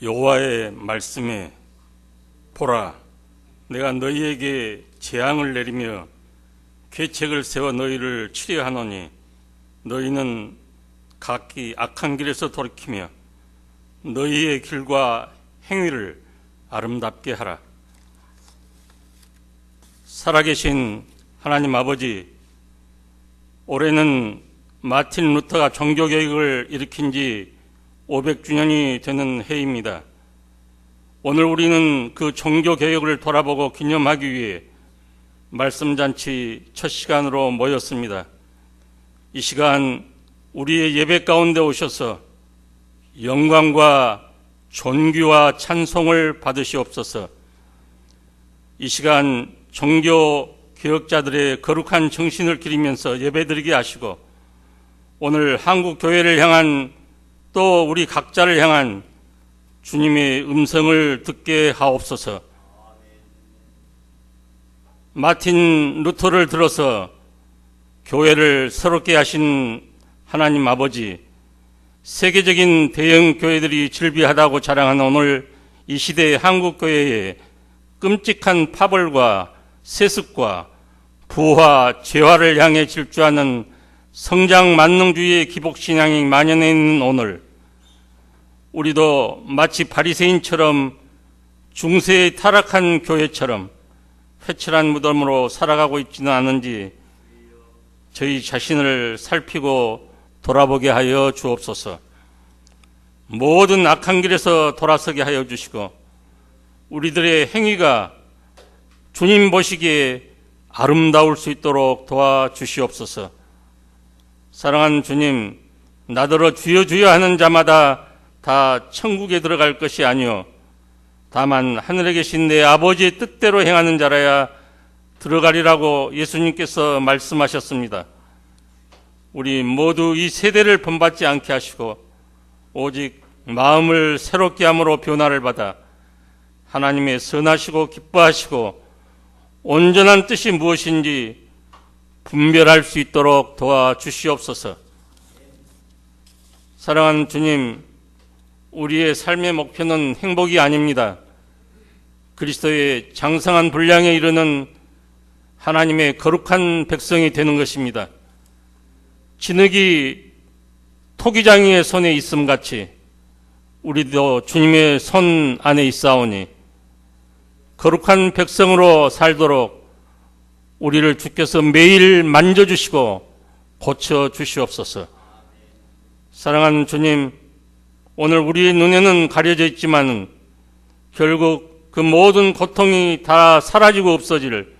여호와의 말씀에 보라, 내가 너희에게 재앙을 내리며 계책을 세워 너희를 치려하노니 너희는 각기 악한 길에서 돌이키며 너희의 길과 행위를 아름답게 하라. 살아계신 하나님 아버지, 올해는 마틴 루터가 종교개혁을 일으킨 지 500주년이 되는 해입니다. 오늘 우리는 그 종교개혁을 돌아보고 기념하기 위해 말씀잔치 첫 시간으로 모였습니다. 이 시간 우리의 예배 가운데 오셔서 영광과 존귀와 찬송을 받으시옵소서. 이 시간 종교개혁자들의 거룩한 정신을 기리면서 예배드리게 하시고, 오늘 한국 교회를 향한 또 우리 각자를 향한 주님의 음성을 듣게 하옵소서. 마틴 루터를 들어서 교회를 새롭게 하신 하나님 아버지, 세계적인 대형 교회들이 즐비하다고 자랑하는 오늘 이 시대의 한국 교회에 끔찍한 파벌과 세습과 부와 재화를 향해 질주하는 성장 만능주의의 기복신앙이 만연해 있는 오늘, 우리도 마치 바리새인처럼 중세에 타락한 교회처럼 회칠한 무덤으로 살아가고 있지는 않은지 저희 자신을 살피고 돌아보게 하여 주옵소서. 모든 악한 길에서 돌아서게 하여 주시고, 우리들의 행위가 주님 보시기에 아름다울 수 있도록 도와주시옵소서. 사랑하는 주님, 나더러 주여 주여 하는 자마다 다 천국에 들어갈 것이 아니요 다만 하늘에 계신 내 아버지의 뜻대로 행하는 자라야 들어가리라고 예수님께서 말씀하셨습니다. 우리 모두 이 세대를 본받지 않게 하시고 오직 마음을 새롭게 함으로 변화를 받아 하나님의 선하시고 기뻐하시고 온전한 뜻이 무엇인지 분별할 수 있도록 도와주시옵소서. 사랑하는 주님, 우리의 삶의 목표는 행복이 아닙니다. 그리스도의 장성한 분량에 이르는 하나님의 거룩한 백성이 되는 것입니다. 진흙이 토기장이의 손에 있음 같이 우리도 주님의 손 안에 있사오니 거룩한 백성으로 살도록 우리를 주께서 매일 만져주시고 고쳐주시옵소서. 사랑하는 주님, 오늘 우리의 눈에는 가려져 있지만 결국 그 모든 고통이 다 사라지고 없어질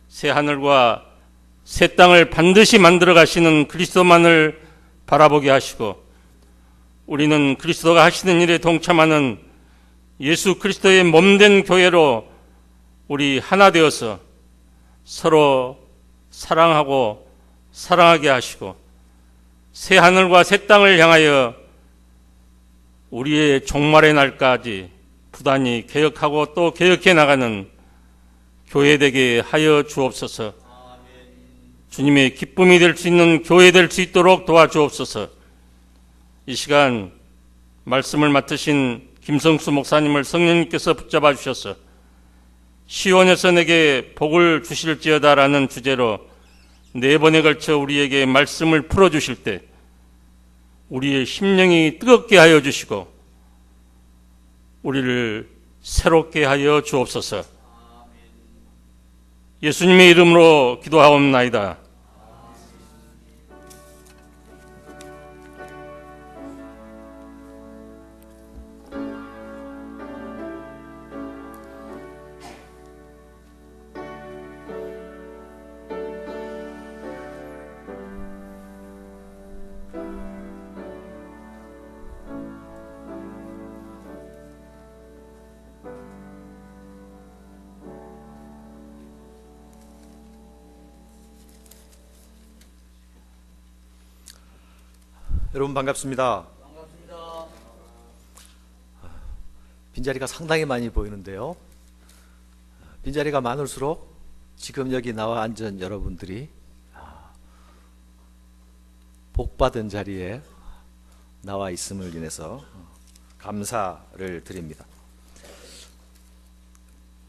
새 하늘과 새 땅을 반드시 만들어 가시는 그리스도만을 바라보게 하시고, 우리는 그리스도가 하시는 일에 동참하는 예수 그리스도의 몸된 교회로 우리 하나 되어서 서로 사랑하고 사랑하게 하시고 새 하늘과 새 땅을 향하여 우리의 종말의 날까지 부단히 개혁하고 또 개혁해 나가는 교회 되게 하여 주옵소서. 주님의 기쁨이 될 수 있는 교회 될 수 있도록 도와주옵소서. 이 시간 말씀을 맡으신 김성수 목사님을 성령님께서 붙잡아 주셔서 시온에서 내게 복을 주실지어다라는 주제로 4번에 걸쳐 우리에게 말씀을 풀어주실 때 우리의 심령이 뜨겁게 하여 주시고 우리를 새롭게 하여 주옵소서. 예수님의 이름으로 기도하옵나이다. 여러분 반갑습니다. 반갑습니다. 빈자리가 상당히 많이 보이는데요. 빈자리가 많을수록 지금 여기 나와 앉은 여러분들이 복받은 자리에 나와 있음을 인해서 감사를 드립니다.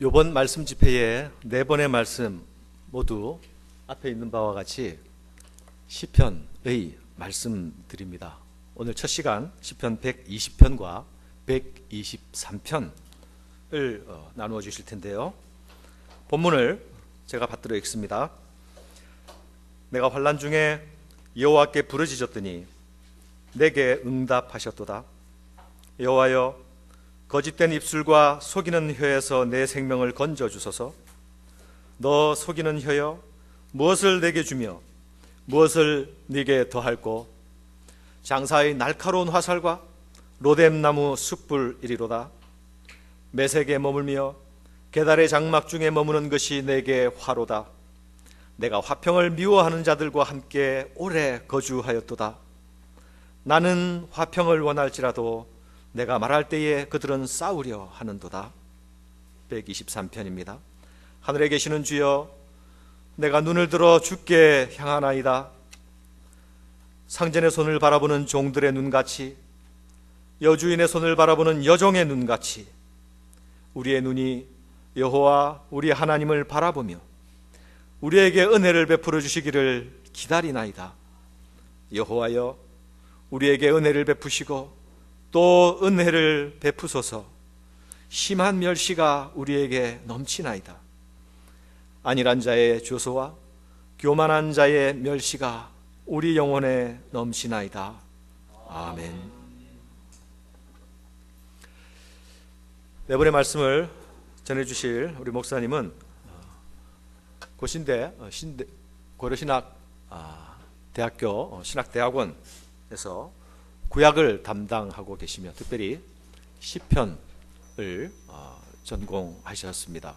이번 말씀 집회에 네 번의 말씀 모두 앞에 있는 바와 같이 시편의 말씀드립니다. 오늘 첫 시간 시편 120편과 123편을 나누어 주실 텐데요. 본문을 제가 받들어 읽습니다. 내가 환난 중에 여호와께 부르짖었더니 내게 응답하셨도다. 여호와여, 거짓된 입술과 속이는 혀에서 내 생명을 건져 주소서. 너 속이는 혀여, 무엇을 내게 주며 무엇을 네게 더할꼬? 장사의 날카로운 화살과 로뎀나무 숯불이리로다. 매색에 머물며 게달의 장막 중에 머무는 것이 내게 화로다. 내가 화평을 미워하는 자들과 함께 오래 거주하였도다. 나는 화평을 원할지라도 내가 말할 때에 그들은 싸우려 하는도다. 123편입니다. 하늘에 계시는 주여, 내가 눈을 들어 주께 향하나이다. 상전의 손을 바라보는 종들의 눈같이, 여주인의 손을 바라보는 여종의 눈같이 우리의 눈이 여호와 우리 하나님을 바라보며 우리에게 은혜를 베풀어 주시기를 기다리나이다. 여호와여, 우리에게 은혜를 베푸시고 또 은혜를 베푸소서. 심한 멸시가 우리에게 넘치나이다. 안일한 자의 조소와 교만한 자의 멸시가 우리 영혼에 넘치나이다. 아멘. 네 번의 말씀을 전해주실 우리 목사님은 고신대 고려신학 대학교 신학대학원에서 구약을 담당하고 계시며 특별히 시편을 전공하셨습니다.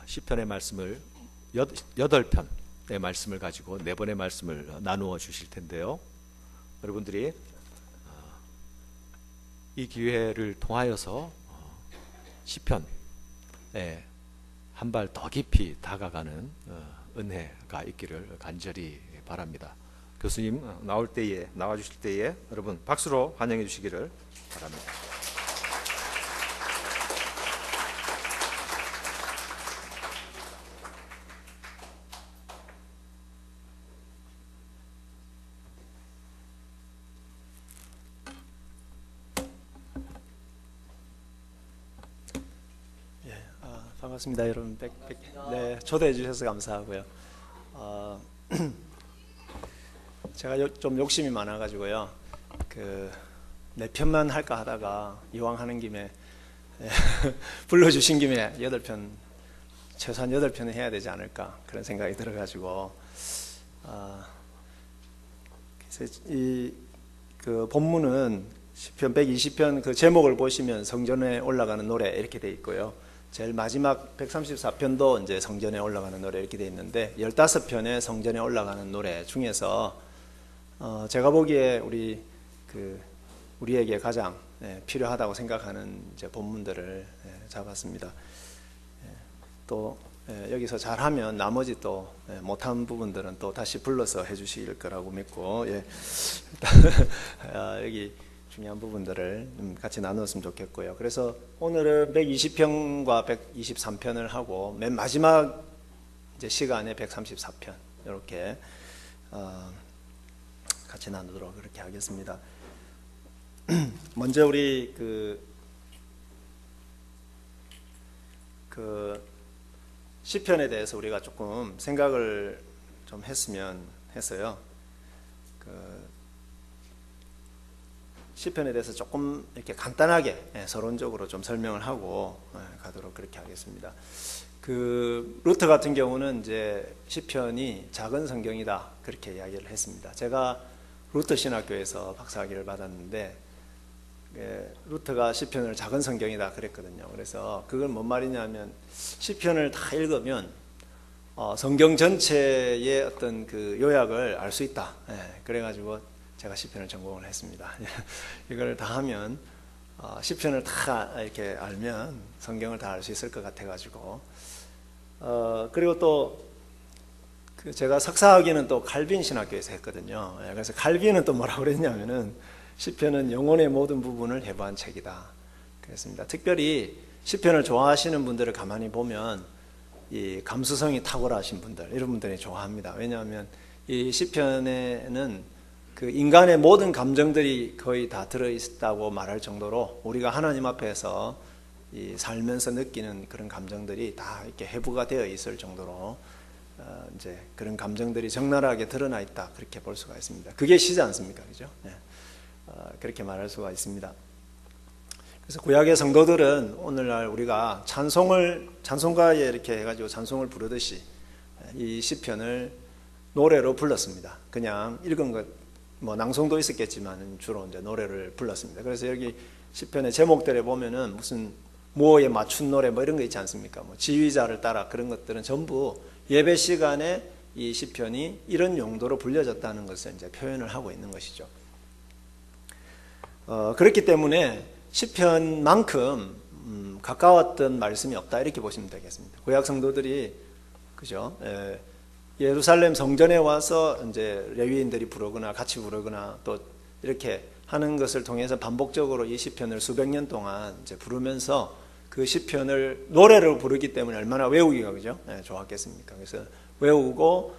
시편의 말씀을 8편의 말씀을 가지고 4번의 말씀을 나누어 주실 텐데요. 여러분들이 이 기회를 통하여서 시편에 한 발 더 깊이 다가가는 은혜가 있기를 간절히 바랍니다. 교수님 나와 주실 때에 여러분 박수로 환영해 주시기를 바랍니다. 반갑습니다, 여러분. 네, 초대해 주셔서 감사하고요. 제가 좀 욕심이 많아가지고요. 내 편만 할까 하다가 이왕 하는 김에 불러주신 김에 8편, 최소한 8편은 해야 되지 않을까 그런 생각이 들어가지고 그래서 그 본문은 시편 120편 그 제목을 보시면 성전에 올라가는 노래 이렇게 돼 있고요. 제일 마지막 134편도 이제 성전에 올라가는 노래 이렇게 돼 있는데 15편의 성전에 올라가는 노래 중에서 제가 보기에 우리에게 가장 필요하다고 생각하는 이제 본문들을 잡았습니다. 또 여기서 잘하면 나머지 또 못한 부분들은 또 다시 불러서 해주실 거라고 믿고 여기 중요한 부분들을 같이 나누었으면 좋겠고요. 그래서 오늘은 120편과 123편을 하고 맨 마지막 이제 시간에 134편 이렇게 같이 나누도록 그렇게 하겠습니다. 먼저 우리 그 시편에 대해서 우리가 조금 생각을 좀 했으면 했어요. 시편에 대해서 조금 이렇게 간단하게 서론적으로 좀 설명을 하고 가도록 그렇게 하겠습니다. 루터 같은 경우는 이제 시편이 작은 성경이다 그렇게 이야기를 했습니다. 제가 루터 신학교에서 박사학위를 받았는데 루터가 시편을 작은 성경이다 그랬거든요. 그래서 그건 뭔 말이냐면 시편을 다 읽으면 성경 전체의 어떤 그 요약을 알 수 있다. 그래가지고 제가 시편을 전공을 했습니다. 이걸 다 하면 시편을 다 이렇게 알면 성경을 다 알 수 있을 것 같아가지고 그리고 또 제가 석사학위는 또 칼빈 신학교에서 했거든요. 그래서 칼빈은 또 뭐라고 그랬냐면은 시편은 영혼의 모든 부분을 해부한 책이다. 그랬습니다. 특별히 시편을 좋아하시는 분들을 가만히 보면 이 감수성이 탁월하신 분들, 이런 분들이 좋아합니다. 왜냐하면 이 시편에는 그 인간의 모든 감정들이 거의 다 들어있다고 말할 정도로 우리가 하나님 앞에서 이 살면서 느끼는 그런 감정들이 다 이렇게 해부가 되어 있을 정도로 이제 그런 감정들이 적나라하게 드러나 있다, 그렇게 볼 수가 있습니다. 그게 시지 않습니까, 그죠? 네. 그렇게 말할 수가 있습니다. 그래서 구약의 성도들은 오늘날 우리가 찬송가에 이렇게 해가지고 찬송을 부르듯이 이 시편을 노래로 불렀습니다. 그냥 읽은 것, 뭐 낭송도 있었겠지만 주로 이제 노래를 불렀습니다. 그래서 여기 시편의 제목들에 보면은 무슨 무어에 맞춘 노래 뭐 이런 거 있지 않습니까? 뭐 지휘자를 따라, 그런 것들은 전부 예배 시간에 이 시편이 이런 용도로 불려졌다는 것을 이제 표현을 하고 있는 것이죠. 그렇기 때문에 시편만큼 가까웠던 말씀이 없다, 이렇게 보시면 되겠습니다. 구약 성도들이, 그죠? 예루살렘 성전에 와서 이제 레위인들이 부르거나 같이 부르거나 또 이렇게 하는 것을 통해서 반복적으로 이 시편을 수백 년 동안 이제 부르면서 그 시편을 노래로 부르기 때문에 얼마나 외우기가, 그죠? 좋았겠습니까? 그래서 외우고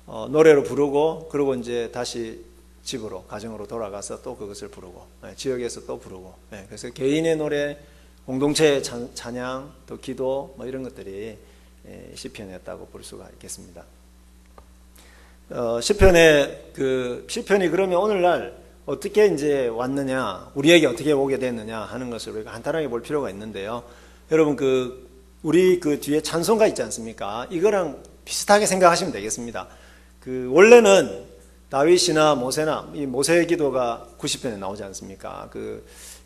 노래로 부르고, 그리고 이제 다시 집으로, 가정으로 돌아가서 또 그것을 부르고, 지역에서 또 부르고, 그래서 개인의 노래, 공동체의 찬양, 또 기도, 뭐 이런 것들이 시편이었다고 볼 수가 있겠습니다. 시편이 그러면 오늘날 어떻게 이제 왔느냐, 우리에게 어떻게 오게 됐느냐 하는 것을 우리가 간단하게 볼 필요가 있는데요. 여러분, 우리 뒤에 찬송가 있지 않습니까? 이거랑 비슷하게 생각하시면 되겠습니다. 원래는 다윗이나 모세나, 이 모세의 기도가 90편에 나오지 않습니까?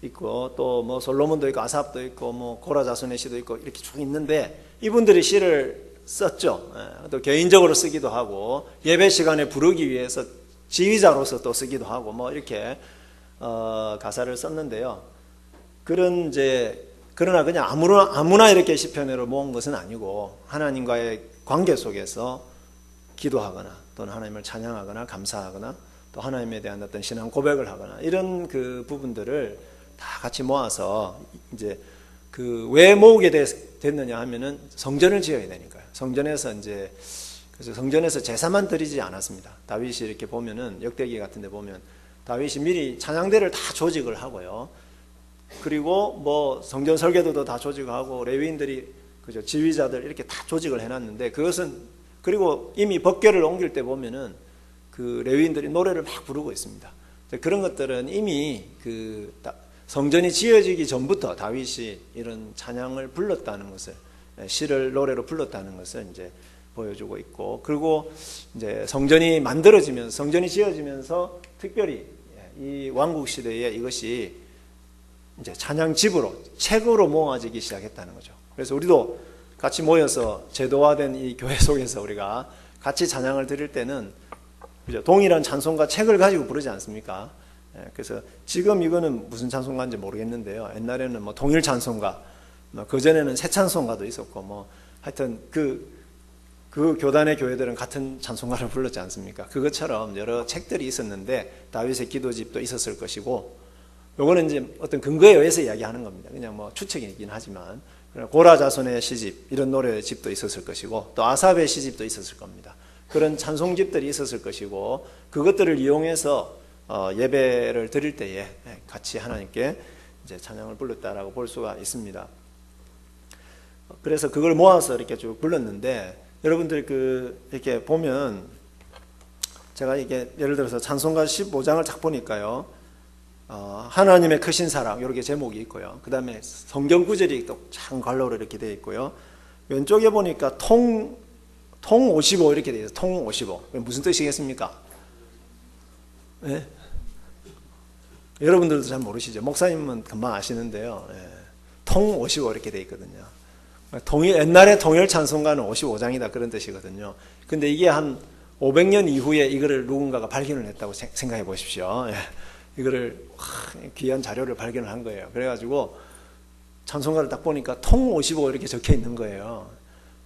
있고, 또 뭐 솔로몬도 있고, 아삽도 있고, 뭐 고라 자손의 시도 있고, 이렇게 쭉 있는데, 이분들이 시를 썼죠. 또 개인적으로 쓰기도 하고, 예배 시간에 부르기 위해서 지휘자로서 또 쓰기도 하고, 뭐 이렇게 가사를 썼는데요. 그러나 그냥 아무나 이렇게 시편으로 모은 것은 아니고, 하나님과의 관계 속에서 기도하거나 또는 하나님을 찬양하거나 감사하거나 또 하나님에 대한 어떤 신앙 고백을 하거나 이런 그 부분들을 다 같이 모아서 이제 왜 모으게 됐느냐 하면은 성전을 지어야 되니까요. 그래서 성전에서 제사만 드리지 않았습니다. 다윗이 이렇게 보면은 역대기 같은 데 보면 다윗이 미리 찬양대를 다 조직을 하고요. 그리고 뭐 성전 설계도도 다 조직하고 레위인들이, 그죠, 지휘자들 이렇게 다 조직을 해놨는데, 그리고 이미 법궤를 옮길 때 보면은 레위인들이 노래를 막 부르고 있습니다. 그런 것들은 이미 성전이 지어지기 전부터 다윗이 이런 찬양을 불렀다는 것을, 시를 노래로 불렀다는 것을 이제 보여주고 있고, 그리고 이제 성전이 지어지면서 특별히 이 왕국 시대에 이것이 이제 찬양집으로, 책으로 모아지기 시작했다는 거죠. 그래서 우리도 같이 모여서 제도화된 이 교회 속에서 우리가 같이 찬양을 드릴 때는, 그죠, 동일한 찬송가 책을 가지고 부르지 않습니까? 그래서 지금 이거는 무슨 찬송가인지 모르겠는데요. 옛날에는 뭐 동일 찬송가, 그전에는 새 찬송가도 있었고, 뭐 하여튼 그 교단의 교회들은 같은 찬송가를 불렀지 않습니까? 그것처럼 여러 책들이 있었는데 다윗의 기도집도 있었을 것이고, 요거는 이제 어떤 근거에 의해서 이야기하는 겁니다. 그냥 뭐 추측이긴 하지만, 고라 자손의 시집, 이런 노래집도 있었을 것이고, 또 아삽의 시집도 있었을 겁니다. 그런 찬송집들이 있었을 것이고, 그것들을 이용해서 예배를 드릴 때에 같이 하나님께 이제 찬양을 불렀다라고 볼 수가 있습니다. 그래서 그걸 모아서 이렇게 쭉 불렀는데, 여러분들이 이렇게 보면, 제가 이게 예를 들어서 찬송가 15장을 딱 보니까요, 하나님의 크신 사랑, 이렇게 제목이 있고요. 그 다음에 성경 구절이 또 장 갈로로 이렇게 되어 있고요. 왼쪽에 보니까 통 55 이렇게 되어 있어요. 통 55. 무슨 뜻이겠습니까? 네? 여러분들도 잘 모르시죠? 목사님은 금방 아시는데요. 통 55 이렇게 되어 있거든요. 옛날에 통일 찬송가는 55장이다, 그런 뜻이거든요. 근데 이게 한 500년 이후에 이거를 누군가가 발견을 했다고 생각해 보십시오. 이거를 귀한 자료를 발견을 한 거예요. 그래가지고 찬송가를 딱 보니까 통 55 이렇게 적혀 있는 거예요.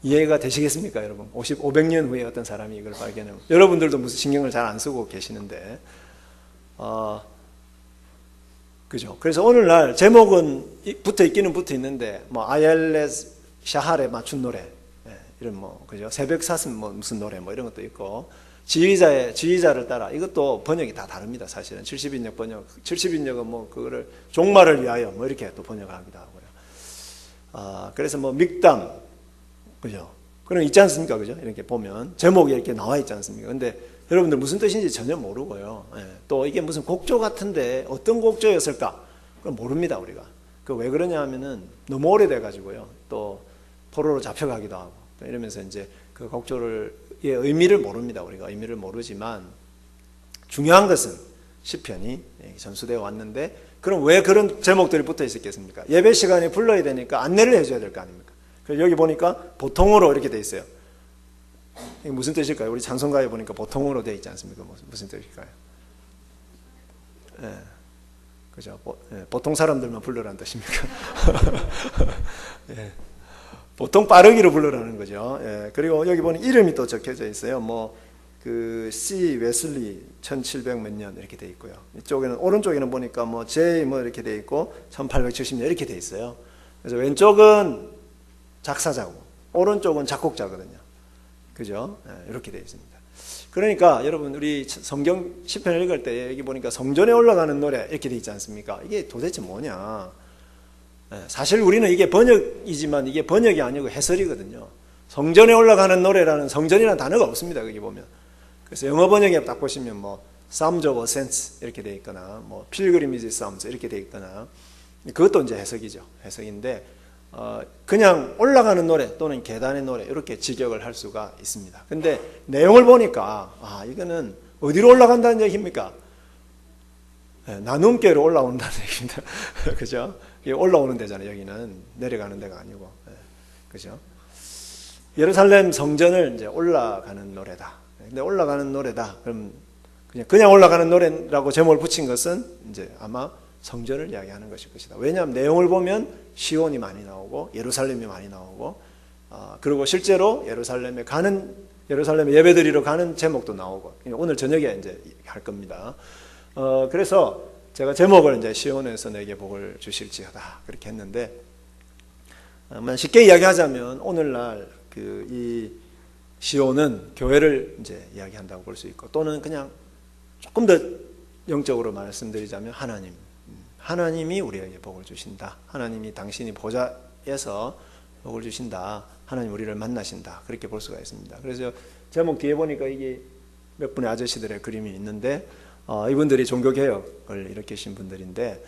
이해가 되시겠습니까, 여러분? 500년 후에 어떤 사람이 이걸 발견하고, 여러분들도 무슨 신경을 잘 안 쓰고 계시는데, 그죠? 그래서 오늘날 제목은 붙어 있기는 붙어 있는데, 뭐, 아옐레 샤할에 맞춘 노래, 예, 이런 뭐, 그죠? 새벽 사슴 뭐 무슨 노래 뭐 이런 것도 있고, 지휘자를 따라 이것도 번역이 다 다릅니다. 사실은 70인역 번역, 70인역은 뭐 그거를 종말을 위하여 뭐 이렇게 또 번역하기도 하고요. 그래서 뭐 믹담, 그죠? 그런 거 있지 않습니까? 그죠? 이렇게 보면 제목이 이렇게 나와 있지 않습니까? 근데 여러분들 무슨 뜻인지 전혀 모르고요. 예, 또 이게 무슨 곡조 같은데 어떤 곡조였을까? 그건 모릅니다, 우리가. 그 왜 그러냐 하면은 너무 오래돼 가지고요. 또 포로로 잡혀가기도 하고 이러면서 이제 그 곡조를 의 의미를 모릅니다. 우리가 의미를 모르지만 중요한 것은 시편이 전수되어 왔는데, 그럼 왜 그런 제목들이 붙어 있었겠습니까? 예배 시간에 불러야 되니까 안내를 해줘야 될 거 아닙니까? 그래서 여기 보니까 보통으로 이렇게 돼 있어요. 이게 무슨 뜻일까요? 우리 찬송가에 보니까 보통으로 돼 있지 않습니까? 무슨 뜻일까요? 예, 그죠? 보통 사람들만 불러라는 뜻입니까? 예. 보통 빠르기로 불러라는 거죠. 예, 그리고 여기 보니 이름이 또 적혀져 있어요. 그 C 웨슬리 1700 몇 년 이렇게 돼 있고요. 이쪽에는 오른쪽에는 보니까 뭐 J 뭐 이렇게 돼 있고 1870년 이렇게 돼 있어요. 그래서 왼쪽은 작사자고 오른쪽은 작곡자거든요. 그죠? 예, 이렇게 돼 있습니다. 그러니까 여러분 우리 성경 시편을 읽을 때 여기 보니까 성전에 올라가는 노래 이렇게 돼 있지 않습니까? 이게 도대체 뭐냐? 사실 우리는 이게 번역이지만 이게 번역이 아니고 해설이거든요. 성전에 올라가는 노래라는 성전이라는 단어가 없습니다. 거기 보면. 그래서 영어 번역에 딱 보시면 뭐 Psalms of Ascents 이렇게 돼 있거나 뭐 Pilgrimage Psalms 이렇게 돼 있거나, 그것도 이제 해석이죠. 해석인데 그냥 올라가는 노래 또는 계단의 노래 이렇게 직역을 할 수가 있습니다. 근데 내용을 보니까 이거는 어디로 올라간다는 얘기입니까? 나눔께로 올라온다는 얘기입니다. 그죠? 올라오는 데잖아요. 여기는 내려가는 데가 아니고, 그죠? 예루살렘 성전을 이제 올라가는 노래다. 근데 올라가는 노래다. 그럼 그냥 올라가는 노래라고 제목을 붙인 것은 이제 아마 성전을 이야기하는 것일 것이다. 왜냐하면 내용을 보면 시온이 많이 나오고 예루살렘이 많이 나오고, 그리고 실제로 예루살렘에 예배드리러 가는 제목도 나오고, 오늘 저녁에 이제 할 겁니다. 그래서 제가 제목을 이제 시온에서 내게 복을 주실지어다 그렇게 했는데, 쉽게 이야기하자면 오늘날 이 시온은 교회를 이제 이야기한다고 볼 수 있고, 또는 그냥 조금 더 영적으로 말씀드리자면 하나님이 우리에게 복을 주신다. 하나님이 당신이 보좌에서 복을 주신다. 하나님 우리를 만나신다. 그렇게 볼 수가 있습니다. 그래서 제목 뒤에 보니까 이게 몇 분의 아저씨들의 그림이 있는데, 이분들이 종교개혁을 일으키신 분들인데,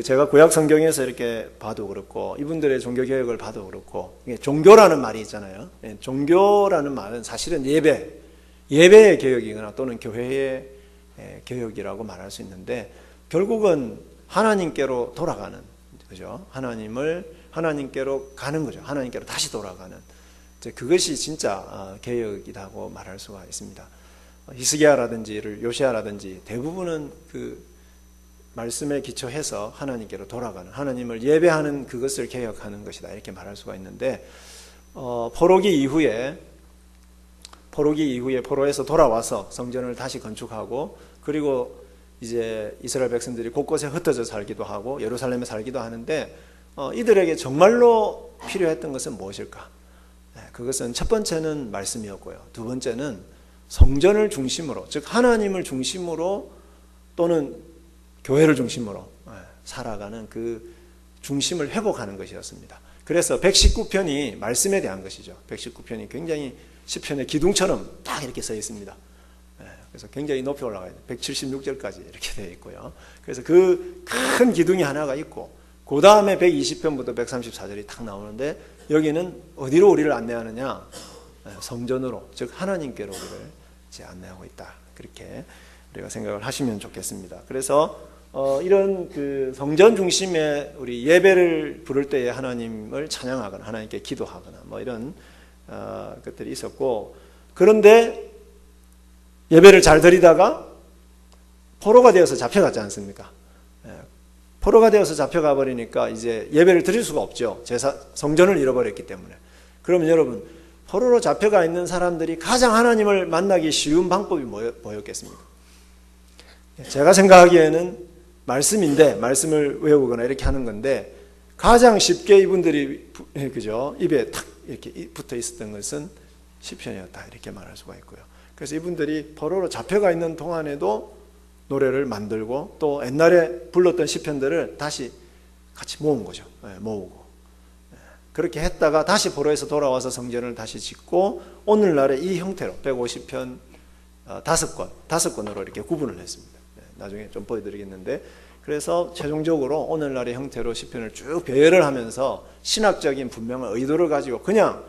제가 구약 성경에서 이렇게 봐도 그렇고, 이분들의 종교개혁을 봐도 그렇고, 이게 종교라는 말이 있잖아요. 종교라는 말은 사실은 예배의 개혁이거나 또는 교회의 개혁이라고 말할 수 있는데, 결국은 하나님께로 돌아가는, 그죠? 하나님께로 가는 거죠. 하나님께로 다시 돌아가는. 그것이 진짜 개혁이라고 말할 수가 있습니다. 히스기야라든지 요시야라든지 대부분은 그 말씀에 기초해서 하나님께로 돌아가는, 하나님을 예배하는 그것을 개혁하는 것이다 이렇게 말할 수가 있는데, 포로기 이후에 포로에서 돌아와서 성전을 다시 건축하고, 그리고 이제 이스라엘 백성들이 곳곳에 흩어져 살기도 하고 예루살렘에 살기도 하는데, 이들에게 정말로 필요했던 것은 무엇일까? 그것은 첫 번째는 말씀이었고요. 두 번째는 성전을 중심으로, 즉 하나님을 중심으로 또는 교회를 중심으로 살아가는 그 중심을 회복하는 것이었습니다. 그래서 119편이 말씀에 대한 것이죠. 119편이 굉장히 시편의 기둥처럼 딱 이렇게 써 있습니다. 그래서 굉장히 높이 올라가야 돼요. 176절까지 이렇게 되어 있고요. 그래서 그 큰 기둥이 하나가 있고, 그 다음에 120편부터 134절이 딱 나오는데, 여기는 어디로 우리를 안내하느냐? 성전으로, 즉 하나님께로 우리를 이제 안내하고 있다. 그렇게 우리가 생각을 하시면 좋겠습니다. 그래서 이런 그 성전 중심의 우리 예배를 부를 때에 하나님을 찬양하거나 하나님께 기도하거나 뭐 이런 것들이 있었고, 그런데 예배를 잘 드리다가 포로가 되어서 잡혀갔지 않습니까? 포로가 되어서 잡혀가 버리니까 이제 예배를 드릴 수가 없죠. 성전을 잃어버렸기 때문에. 그러면 여러분, 포로로 잡혀가 있는 사람들이 가장 하나님을 만나기 쉬운 방법이 뭐였겠습니까? 제가 생각하기에는 말씀인데 말씀을 외우거나 이렇게 하는 건데 가장 쉽게 이분들이 그죠? 입에 탁 이렇게 붙어 있었던 것은 시편이었다 이렇게 말할 수가 있고요. 그래서 이분들이 포로로 잡혀가 있는 동안에도 노래를 만들고 또 옛날에 불렀던 시편들을 다시 같이 모은 거죠. 모으고 그렇게 했다가 다시 포로에서 돌아와서 성전을 다시 짓고 오늘날의 이 형태로 150편 5권으로 이렇게 구분을 했습니다. 나중에 좀 보여드리겠는데 그래서 최종적으로 오늘날의 형태로 시편을 쭉 배열을 하면서 신학적인 분명한 의도를 가지고 그냥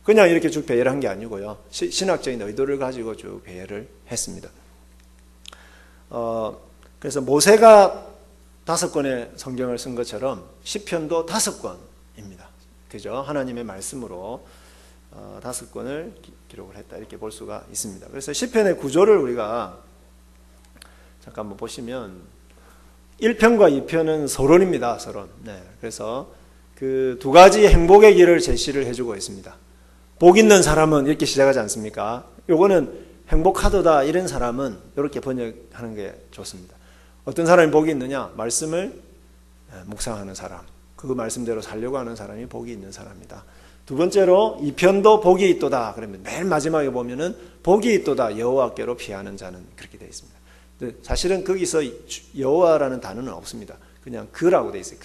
이렇게 쭉 배열한 게 아니고요. 신학적인 의도를 가지고 쭉 배열을 했습니다. 그래서 모세가 5권의 성경을 쓴 것처럼 시편도 5권입니다. 그죠? 하나님의 말씀으로 5권을 기록을 했다 이렇게 볼 수가 있습니다. 그래서 시편의 구조를 우리가 잠깐 한번 보시면 1편과 2편은 서론입니다. 서론. 네. 그래서 그 두 가지 행복의 길을 제시를 해주고 있습니다. 복 있는 사람은 이렇게 시작하지 않습니까? 요거는 행복하도다 이런 사람은 이렇게 번역하는 게 좋습니다. 어떤 사람이 복이 있느냐? 말씀을 묵상하는 사람, 그 말씀대로 살려고 하는 사람이 복이 있는 사람이다. 두 번째로 2편도 복이 있도다. 그러면 맨 마지막에 보면은 복이 있도다. 여호와께로 피하는 자는 그렇게 되어 있습니다. 사실은 거기서 여호와라는 단어는 없습니다. 그냥 그라고 되어 있어요.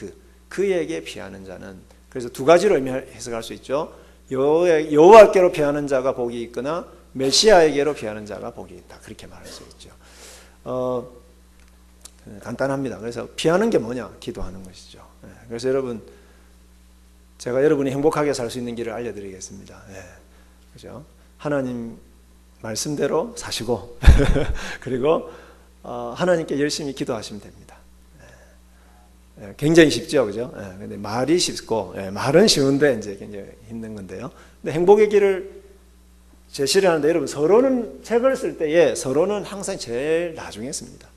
그에게 피하는 자는. 그래서 두 가지로 해석할 수 있죠. 여호와께로 피하는 자가 복이 있거나 메시아에게로 피하는 자가 복이 있다. 그렇게 말할 수 있죠. 간단합니다. 그래서 피하는 게 뭐냐? 기도하는 것이죠. 그래서 여러분, 제가 여러분이 행복하게 살 수 있는 길을 알려드리겠습니다. 그죠? 하나님 말씀대로 사시고 그리고 하나님께 열심히 기도하시면 됩니다. 굉장히 쉽죠, 그죠? 근데 말이 쉽고 말은 쉬운데 이제 굉장히 힘든 건데요. 근데 행복의 길을 제시를 하는데 여러분 서론은 책을 쓸 때에 서론은 항상 제일 나중에 씁니다.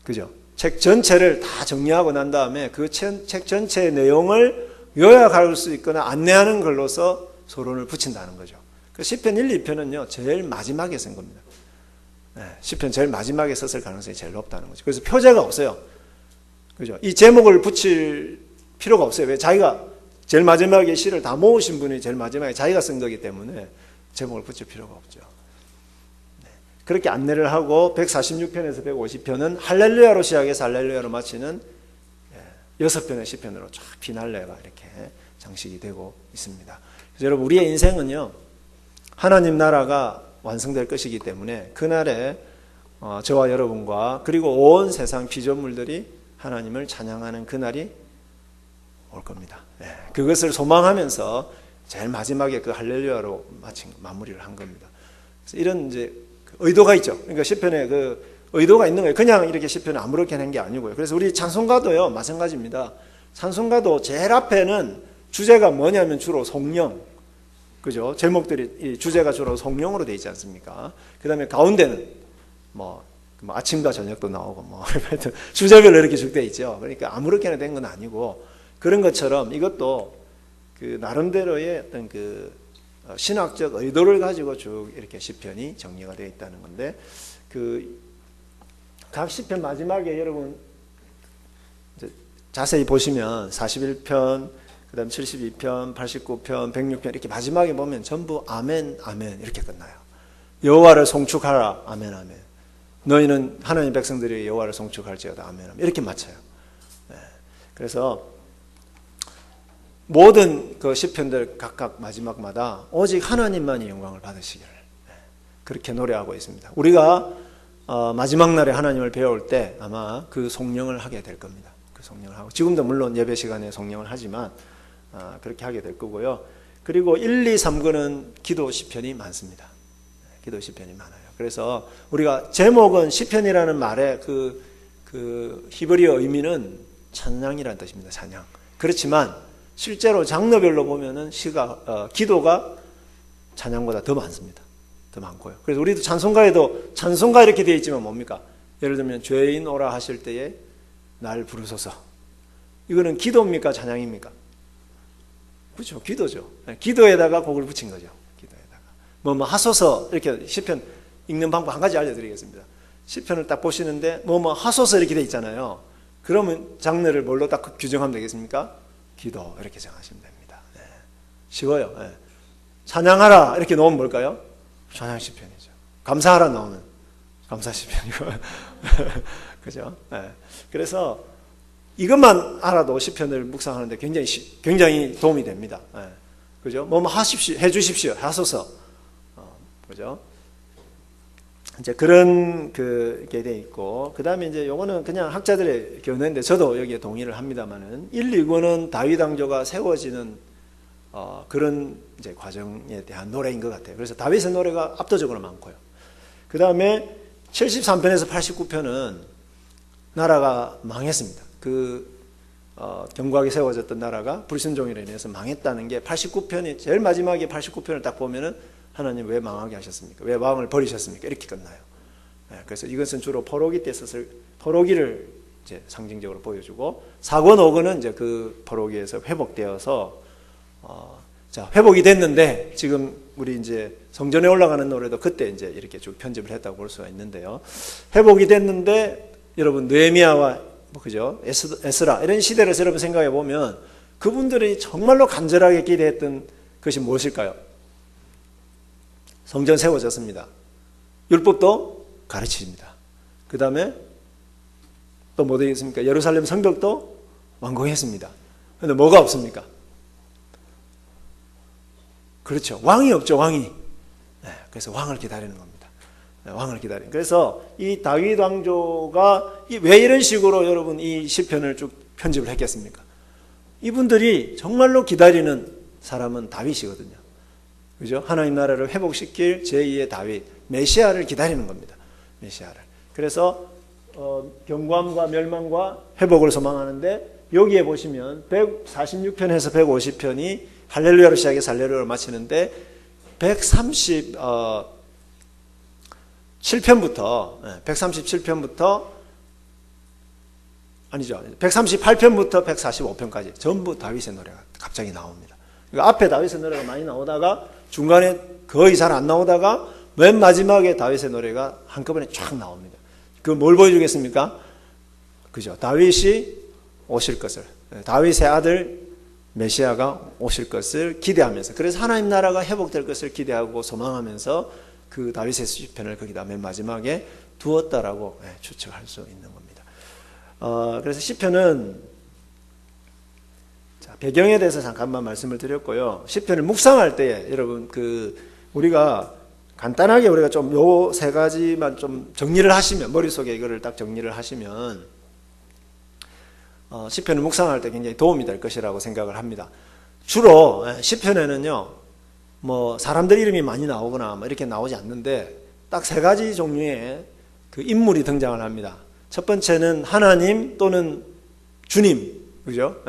그죠? 책 전체를 다 정리하고 난 다음에 그 책 전체의 내용을 요약할 수 있거나 안내하는 걸로서 서론을 붙인다는 거죠. 그 시편 1, 2편은요 제일 마지막에 쓴 겁니다. 시편 제일 마지막에 썼을 가능성이 제일 높다는 거죠. 그래서 표제가 없어요. 그죠? 이 제목을 붙일 필요가 없어요. 왜? 자기가 제일 마지막에 시를 다 모으신 분이 제일 마지막에 자기가 쓴 거기 때문에 제목을 붙일 필요가 없죠. 그렇게 안내를 하고 146편에서 150편은 할렐루야로 시작해서 할렐루야로 마치는 6편의 시편으로 쫙 피날레가 이렇게 장식이 되고 있습니다. 그래서 여러분 우리의 인생은요 하나님 나라가 완성될 것이기 때문에 그날에 저와 여러분과 그리고 온 세상 피조물들이 하나님을 찬양하는 그날이 올 겁니다. 그것을 소망하면서 제일 마지막에 그 할렐루야로 마무리를 한 겁니다. 그래서 이런 이제 의도가 있죠. 그러니까 시편에 그 의도가 있는 거예요. 그냥 이렇게 시편을 아무렇게 한 게 아니고요. 그래서 우리 찬송가도요 마찬가지입니다. 찬송가도 제일 앞에는 주제가 뭐냐면 주로 성령, 그죠? 제목들이 주제가 주로 성령으로 되어 있지 않습니까? 그 다음에 가운데는 뭐 아침과 저녁도 나오고 주제별로 이렇게 쭉 되어 있죠. 그러니까 아무렇게나 된 건 아니고 그런 것처럼 이것도 그 나름대로의 어떤 그 신학적 의도를 가지고 쭉 이렇게 시편이 정리가 되어 있다는 건데 그 각 시편 마지막에 여러분 자세히 보시면 41편, 그 다음 72편, 89편, 106편 이렇게 마지막에 보면 전부 아멘, 아멘 이렇게 끝나요. 여호와를 송축하라, 아멘, 아멘. 너희는 하나님 백성들이 여호와를 송축할지어다, 아멘, 아멘 이렇게 맞춰요. 그래서 모든 그 시편들 각각 마지막마다 오직 하나님만이 영광을 받으시기를 그렇게 노래하고 있습니다. 우리가 마지막 날에 하나님을 배울 때 아마 그 송영을 하게 될 겁니다. 그 송영을 하고 지금도 물론 예배 시간에 송영을 하지만 그렇게 하게 될 거고요. 그리고 1, 2, 3권은 기도 시편이 많습니다. 기도 시편이 많아요. 그래서 우리가 제목은 시편이라는 말의 그 히브리어 의미는 찬양이라는 뜻입니다. 찬양. 그렇지만 실제로 장르별로 보면은 기도가 찬양보다 더 많습니다. 더 많고요. 그래서 우리도 찬송가에도 찬송가 이렇게 되어 있지만 뭡니까? 예를 들면 죄인 오라 하실 때에 날 부르소서. 이거는 기도입니까? 찬양입니까? 그렇죠. 기도죠. 기도에다가 곡을 붙인 거죠. 기도에다가. 뭐 하소서 이렇게 시편 읽는 방법 한 가지 알려드리겠습니다. 시편을 딱 보시는데 뭐 하소서 이렇게 돼 있잖아요. 그러면 장르를 뭘로 딱 규정하면 되겠습니까? 기도 이렇게 정하시면 됩니다. 네. 쉬워요. 네. 찬양하라 이렇게 놓으면 뭘까요? 찬양 시편이죠. 감사하라 나오면 감사 시편이고 그죠? 네. 그래서 이것만 알아도 시편을 묵상하는데 굉장히 도움이 됩니다. 네. 그죠? 뭐 하십시오, 해주십시오, 하소서. 그죠? 이제 그런 게 돼 있고, 그 다음에 이제 요거는 그냥 학자들의 견해인데 저도 여기에 동의를 합니다만은 1, 2구는 다윗 왕조가 세워지는 그런 이제 과정에 대한 노래인 것 같아요. 그래서 다윗의 노래가 압도적으로 많고요. 그 다음에 73편에서 89편은 나라가 망했습니다. 견고하게 세워졌던 나라가 불순종으로 인해서 망했다는 게 89편이 제일 마지막에 89편을 딱 보면은 하나님 왜 망하게 하셨습니까? 왜 왕을 버리셨습니까? 이렇게 끝나요. 그래서 이것은 주로 포로기 때 썼을 포로기를 이제 상징적으로 보여주고 4권 5권은 이제 그 포로기에서 회복되어서 자 회복이 됐는데 지금 우리 이제 성전에 올라가는 노래도 그때 이제 이렇게 쭉 편집을 했다고 볼 수가 있는데요. 회복이 됐는데 여러분 느헤미야와 그죠? 에스라 이런 시대를 여러분 생각해 보면 그분들이 정말로 간절하게 기대했던 것이 무엇일까요? 성전 세워졌습니다. 율법도 가르칩니다. 그 다음에 또 뭐 되겠습니까? 예루살렘 성벽도 완공했습니다. 그런데 뭐가 없습니까? 그렇죠. 왕이 없죠. 왕이. 네, 그래서 왕을 기다리는 겁니다. 네, 왕을 기다리는. 그래서 이 다윗 왕조가 왜 이런 식으로 여러분 이 시편을 쭉 편집을 했겠습니까? 이분들이 정말로 기다리는 사람은 다윗이거든요. 그죠? 하나님 나라를 회복시킬 제2의 다윗, 메시아를 기다리는 겁니다. 메시아를. 그래서 경고함과 멸망과 회복을 소망하는데 여기에 보시면 146편에서 150편이 할렐루야로 시작해서 할렐루야로 마치는데 137편부터 아니죠. 138편부터 145편까지 전부 다윗의 노래가 갑자기 나옵니다. 그러니까 앞에 다윗의 노래가 많이 나오다가 중간에 거의 잘 안 나오다가 맨 마지막에 다윗의 노래가 한꺼번에 쫙 나옵니다. 그 뭘 보여주겠습니까? 그죠? 다윗이 오실 것을, 다윗의 아들 메시아가 오실 것을 기대하면서, 그래서 하나님 나라가 회복될 것을 기대하고 소망하면서 그 다윗의 시편을 거기다 맨 마지막에 두었다라고 추측할 수 있는 겁니다. 그래서 시편은 배경에 대해서 잠깐만 말씀을 드렸고요. 시편을 묵상할 때 여러분 우리가 간단하게 우리가 좀 요 세 가지만 좀 정리를 하시면 머릿속에 이거를 딱 정리를 하시면 시편을 묵상할 때 굉장히 도움이 될 것이라고 생각을 합니다. 주로 시편에는요 뭐 사람들 이름이 많이 나오거나 뭐 이렇게 나오지 않는데 딱 세 가지 종류의 그 인물이 등장을 합니다. 첫 번째는 하나님 또는 주님, 그죠?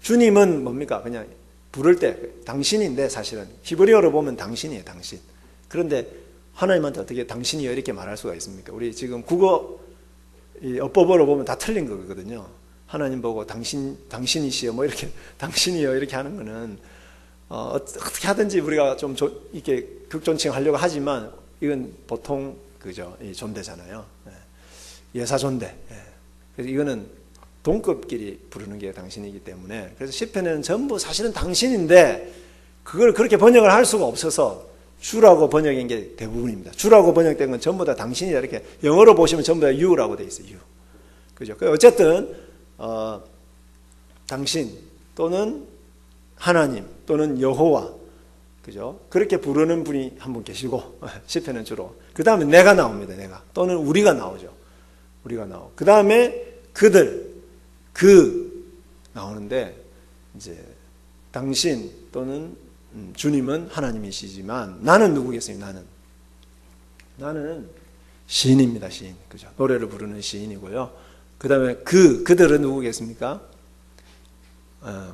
주님은 뭡니까? 그냥 부를 때 당신인데 사실은 히브리어로 보면 당신이에요, 당신. 그런데 하나님한테 어떻게 당신이요 이렇게 말할 수가 있습니까? 우리 지금 국어 어법으로 보면 다 틀린 거거든요. 하나님 보고 당신이시여 뭐 이렇게 당신이요 이렇게 하는 거는 어떻게 하든지 우리가 좀 이렇게 극존칭 하려고 하지만 이건 보통 그죠? 이 존대잖아요. 예사 존대. 그래서 이거는 동급끼리 부르는 게 당신이기 때문에 그래서 시편에는 전부 사실은 당신인데 그걸 그렇게 번역을 할 수가 없어서 주라고 번역인 게 대부분입니다. 주라고 번역된 건 전부 다 당신이다 이렇게 영어로 보시면 전부 다 you라고 돼 있어요. you. 그죠? 어쨌든 당신 또는 하나님 또는 여호와 그죠? 그렇게 부르는 분이 한 분 계시고 시편은 주로 그 다음에 내가 나옵니다. 내가 또는 우리가 나오죠. 우리가 나오고 그 다음에 그들 나오는데 이제 당신 또는 주님은 하나님이시지만 나는 누구겠어요? 나는 시인입니다. 시인. 그죠? 노래를 부르는 시인이고요. 그 다음에 그들은 누구겠습니까?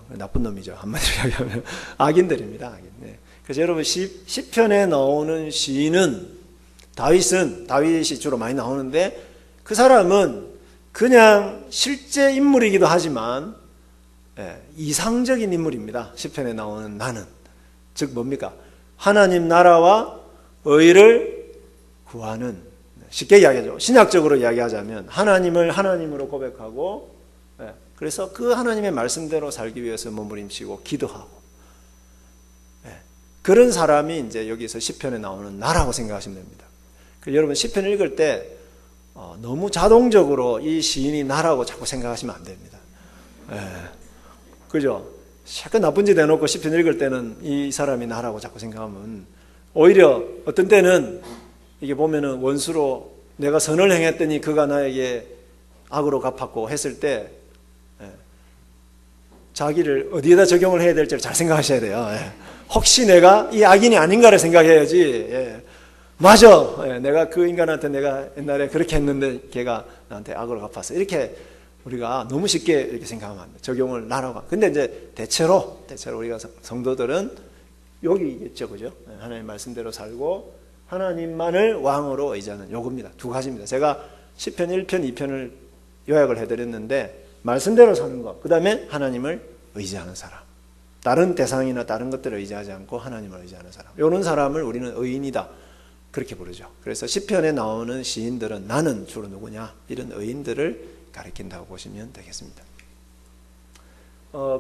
나쁜 놈이죠. 한마디로 이야기하면 악인들입니다. 악인. 네. 그래서 여러분 시편에 나오는 시인은 다윗이 주로 많이 나오는데 그 사람은 그냥 실제 인물이기도 하지만 이상적인 인물입니다. 시편에 나오는 나는 즉 뭡니까? 하나님 나라와 의를 구하는 쉽게 이야기하죠. 신학적으로 이야기하자면 하나님을 하나님으로 고백하고 그래서 그 하나님의 말씀대로 살기 위해서 몸부림치고 기도하고, 그런 사람이 이제 여기서 시편에 나오는 나라고 생각하시면 됩니다. 여러분 시편 읽을 때 너무 자동적으로 이 시인이 나라고 자꾸 생각하시면 안 됩니다. 그죠? 약간 나쁜 짓 해놓고 시편 읽을 때는 이 사람이 나라고 자꾸 생각하면, 오히려 어떤 때는 이게 보면은 원수로 내가 선을 행했더니 그가 나에게 악으로 갚았고 했을 때 자기를 어디에다 적용을 해야 될지를 잘 생각하셔야 돼요. 혹시 내가 이 악인이 아닌가를 생각해야지. 맞아, 내가 그 인간한테 내가 옛날에 그렇게 했는데 걔가 나한테 악으로 갚았어, 이렇게 우리가 너무 쉽게 이렇게 생각하면 안 돼. 적용을 나라고. 근데 이제 대체로 우리가 성도들은 여기 있겠죠, 그죠? 하나님 말씀대로 살고 하나님만을 왕으로 의지하는 요겁니다. 두 가지입니다. 제가 시편 1편, 2편을 요약을 해드렸는데, 말씀대로 사는 것, 그 다음에 하나님을 의지하는 사람, 다른 대상이나 다른 것들을 의지하지 않고 하나님을 의지하는 사람, 이런 사람을 우리는 의인이다 그렇게 부르죠. 그래서 시편에 나오는 시인들은 나는 주로 누구냐, 이런 의인들을 가리킨다고 보시면 되겠습니다.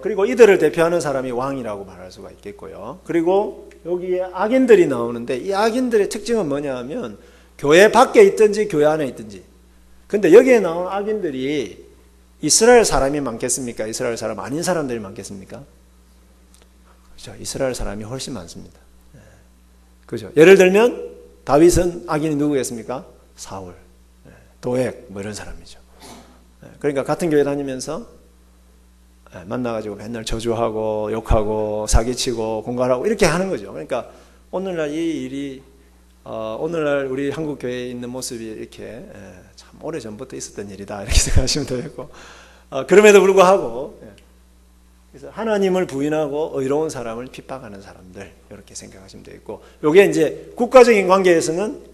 그리고 이들을 대표하는 사람이 왕이라고 말할 수가 있겠고요. 그리고 여기에 악인들이 나오는데, 이 악인들의 특징은 뭐냐 하면 교회 밖에 있든지 교회 안에 있든지. 근데 여기에 나온 악인들이 이스라엘 사람이 많겠습니까? 이스라엘 사람 아닌 사람들이 많겠습니까? 그렇죠. 이스라엘 사람이 훨씬 많습니다. 그죠? 예를 들면 다윗은 악인이 누구겠습니까? 사울, 도액, 뭐 이런 사람이죠. 그러니까 같은 교회 다니면서 만나가지고 맨날 저주하고 욕하고 사기치고 공갈하고 이렇게 하는 거죠. 그러니까 오늘날 이 일이 오늘날 우리 한국 교회에 있는 모습이 이렇게 참 오래 전부터 있었던 일이다 이렇게 생각하시면 되겠고, 그럼에도 불구하고 그래서 하나님을 부인하고 의로운 사람을 핍박하는 사람들, 이렇게 생각하시면 되겠고, 이게 이제 국가적인 관계에서는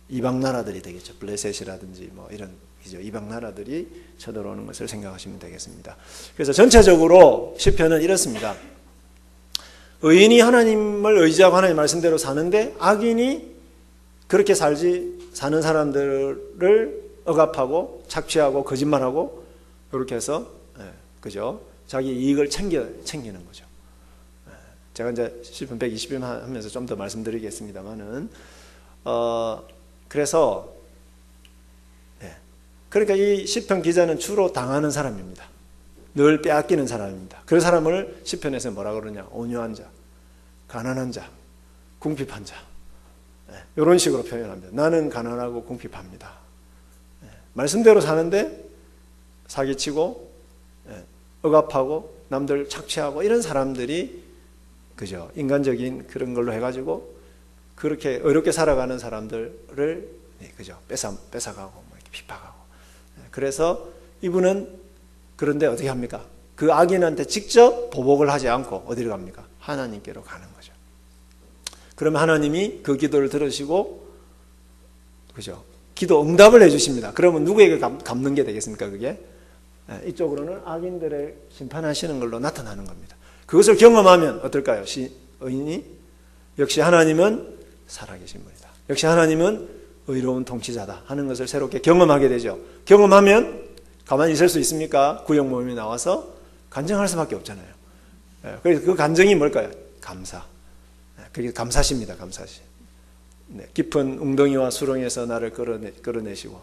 이방 나라들이 되겠죠. 블레셋이라든지 뭐 이런 이방 나라들이 쳐들어오는 것을 생각하시면 되겠습니다. 그래서 전체적으로 시편은 이렇습니다. 의인이 하나님을 의지하고 하나님 말씀대로 사는데, 악인이 그렇게 사는 사람들을 억압하고 착취하고 거짓말하고 이렇게 해서 그죠? 자기 이익을 챙기는 거죠. 제가 이제 시편 120편 하면서 좀 더 말씀드리겠습니다만은 그래서 그러니까 이 시편 기자는 주로 당하는 사람입니다. 늘 빼앗기는 사람입니다. 그 사람을 시편에서 뭐라 그러냐? 온유한 자, 가난한 자, 궁핍한 자, 이런 식으로 표현합니다. 나는 가난하고 궁핍합니다. 말씀대로 사는데 사기치고 억압하고 남들 착취하고 이런 사람들이, 그죠? 인간적인 그런 걸로 해가지고 그렇게 어렵게 살아가는 사람들을 그죠? 뺏어가고 뭐 이렇게 핍박하고. 그래서 이분은 그런데 어떻게 합니까? 그 악인한테 직접 보복을 하지 않고 어디로 갑니까? 하나님께로 가는 거죠. 그러면 하나님이 그 기도를 들으시고, 그죠? 기도 응답을 해주십니다. 그러면 누구에게 갚는 게 되겠습니까? 그게 이쪽으로는 악인들을 심판하시는 걸로 나타나는 겁니다. 그것을 경험하면 어떨까요? 의인이 역시 하나님은 살아계신 분이다, 역시 하나님은 의로운 통치자다 하는 것을 새롭게 경험하게 되죠. 경험하면 가만히 있을 수 있습니까? 구역 모임에 나와서 간증할 수밖에 없잖아요. 그래서 그 간증이 뭘까요? 감사. 그게 감사십니다. 감사시. 깊은 웅덩이와 수렁에서 나를 끌어내시고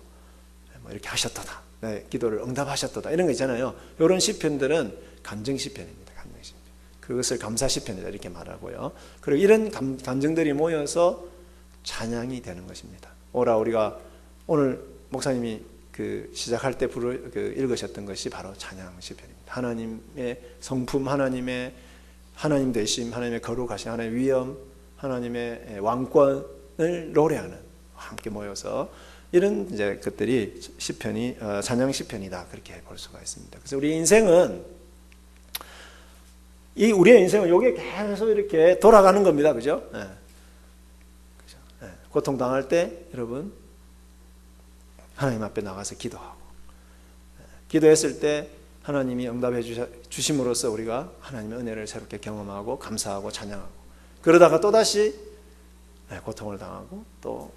뭐 이렇게 하셨도다. 네, 기도를 응답하셨도다. 이런 거 있잖아요. 이런 시편들은 간증 시편입니다. 간증 시편. 그것을 감사 시편이다 이렇게 말하고요. 그리고 이런 간증들이 모여서 찬양이 되는 것입니다. 우리가 오늘 목사님이 그 시작할 때 읽으셨던 것이 바로 찬양 시편입니다. 하나님의 성품, 하나님의 하나님 되심, 하나님의 거룩하심, 하나님의 위엄, 하나님의 왕권을 노래하는, 함께 모여서 이런 이제 것들이 시편이 찬양 시편이다 그렇게 볼 수가 있습니다. 그래서 우리의 인생은 이게 계속 이렇게 돌아가는 겁니다, 그죠? 고통 당할 때 여러분 하나님 앞에 나가서 기도하고, 기도했을 때 하나님이 응답해 주심으로써 우리가 하나님의 은혜를 새롭게 경험하고 감사하고 찬양하고, 그러다가 또다시 고통을 당하고 또